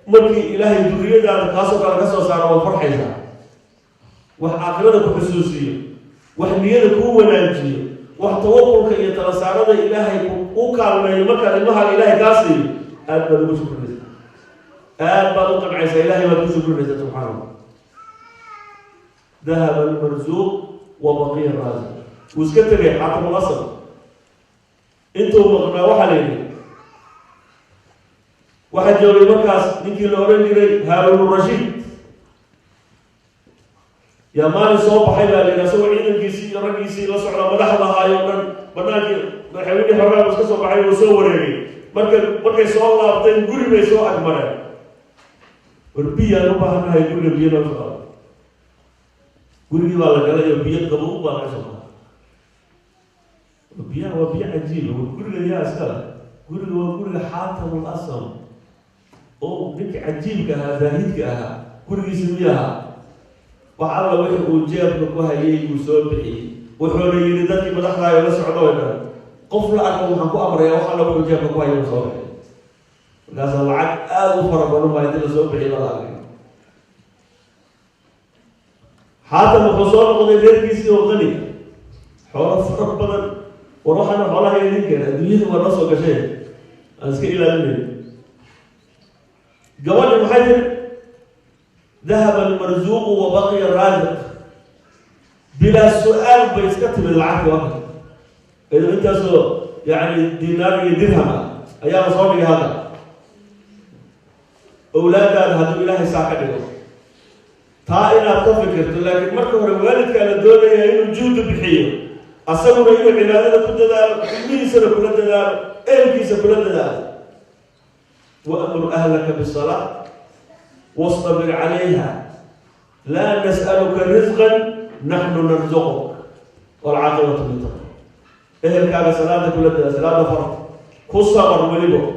مركي إلهي الدرية على كاسو على كاسو صار وفرحي وآخرتك خصوصية وحنيتك هو ناجية وحتوقعك يترسارد إلهي وكالما يمكن المها إلهي كاسي أدبا لو شكر لك أدبا لو قمعيسا إلهي ما شكر لك سبحانه ذهب المرزوق وبقي الرازق وسكت لي حاكم الأصل انتم مغنى وحليني waxaa joogay markaas ninkii la oran jiray Haaruun Rashiid yaa maalin soo baxay baa layidhaha isagoo ciidankiisii iyo raggiisii la socda madaxda ahaayoo dhan bannaankii madaxweynihii xoogaa iska soo baxay oo soo wareegay markay soo laabteen guri bay soo agmareen war biyaan u baahanahay guriga biyo noo socda gurigii baa la galay oo biyo qabow baa laga soo baxay biyaha waa biyo cajiib guriga yaa iskale guriga waa guriga Xaatamul Asam oo ninka cajiibka ahaa zaahidka ahaa gurigiisa miyaha wax alla wixii uu jeebka ku hayay uu soo bixiyey wuxuuna yidhi dadkii madaxdaayo la socda way dhan qof la arko waxaan ku amrayaa wax alla wixii jeebka ku hayay uu soo bixiyey markaasaa lacag aada u fara badan baa intii la soo bixiyey bala arkay Xaatam wuxuu soo noqday reerkiisii oo qani xoolo fara badan war waxaana xoolaha idinkeena adduunyada waa noo soo gasheen aan iska ilaalinay gabadhi maxay tiri ذهب المرزوق وبقي الرازق بلا سؤال بيسكت من العافية وقت إذا أنت يعني دينار درهم أيام صومي هذا أولاد هذا إلهي ساكنه طائرة تفكر لكن مركب الوالد كان الدولة إنه جود بحيه أصبر إنه عبادة كل دار مين سنة كل دار كيس كل دار وأمر أهلك بالصلاة واصطبر عليها لا نسألك رزقا نحن نرزقك والعاقبة للتقوى إهل كان صلاة كل صلاة فرض كصبر ولبو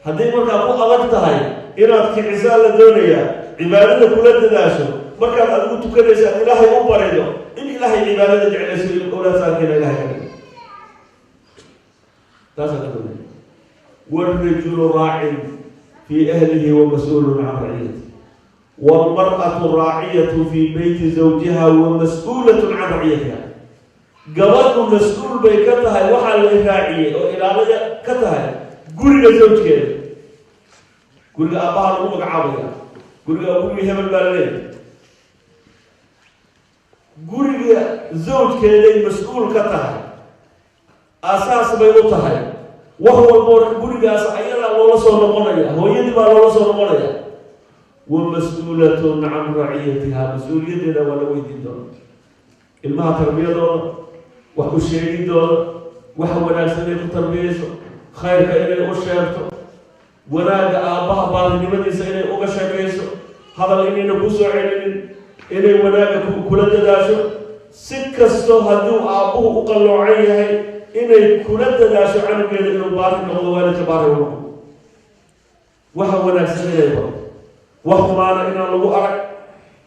هذه مرة أبو أردتها إراد كعزال الدنيا عبادة كل داشو مرة أبو تكرس إلهي أمبريدو إن إلهي عبادة جعل سيد الأولى ساكنة إلهي تاسع الدنيا والرجل راع في أهله ومسؤول عن رعيته والمرأة راعية في بيت زوجها ومسؤولة عن رعيتها قبض مسؤول بيكتها وحل راعية وإلى كتها قل زوجك قل أباها الأمك عابية قل أبوي هم البلدين قل زوجك لي مسؤول كتها أساس بيوتها وهو المور جاس عيالا الله صار نقولنا هو يدبر الله صار نقولنا ومسؤولة عن رعيتها مسؤوليتنا ولا ويدين دون المها تربية دون وحشيري دون وحونا سنة تربية خير كأنه أشيرته ونادى أباه بعض نمدي سنة أشيرته هذا اللي نبوسه عينين إنه ونادى كل تداشو سكستو هدو أبوه وقلوا عيه إنه كل تداشو عنه كذا إنه بارك الله ولا تبارك الله وحونا سنة يبغى وحمانا إن الله أرك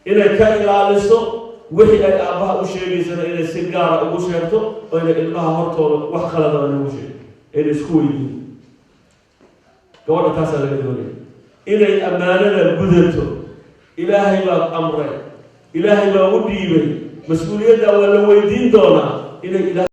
إنه كإلى لسه وحي أي أباه أشيري سنة إنه سجارة أشيرته وإنه إلمها هرتو وحخلنا من وشي إنه سكوي كوانا تاسع لك إنه أمانة قدرته إلهي ما أمره إلهي ما وديبه مسؤولية ولا ويدين دونا إنه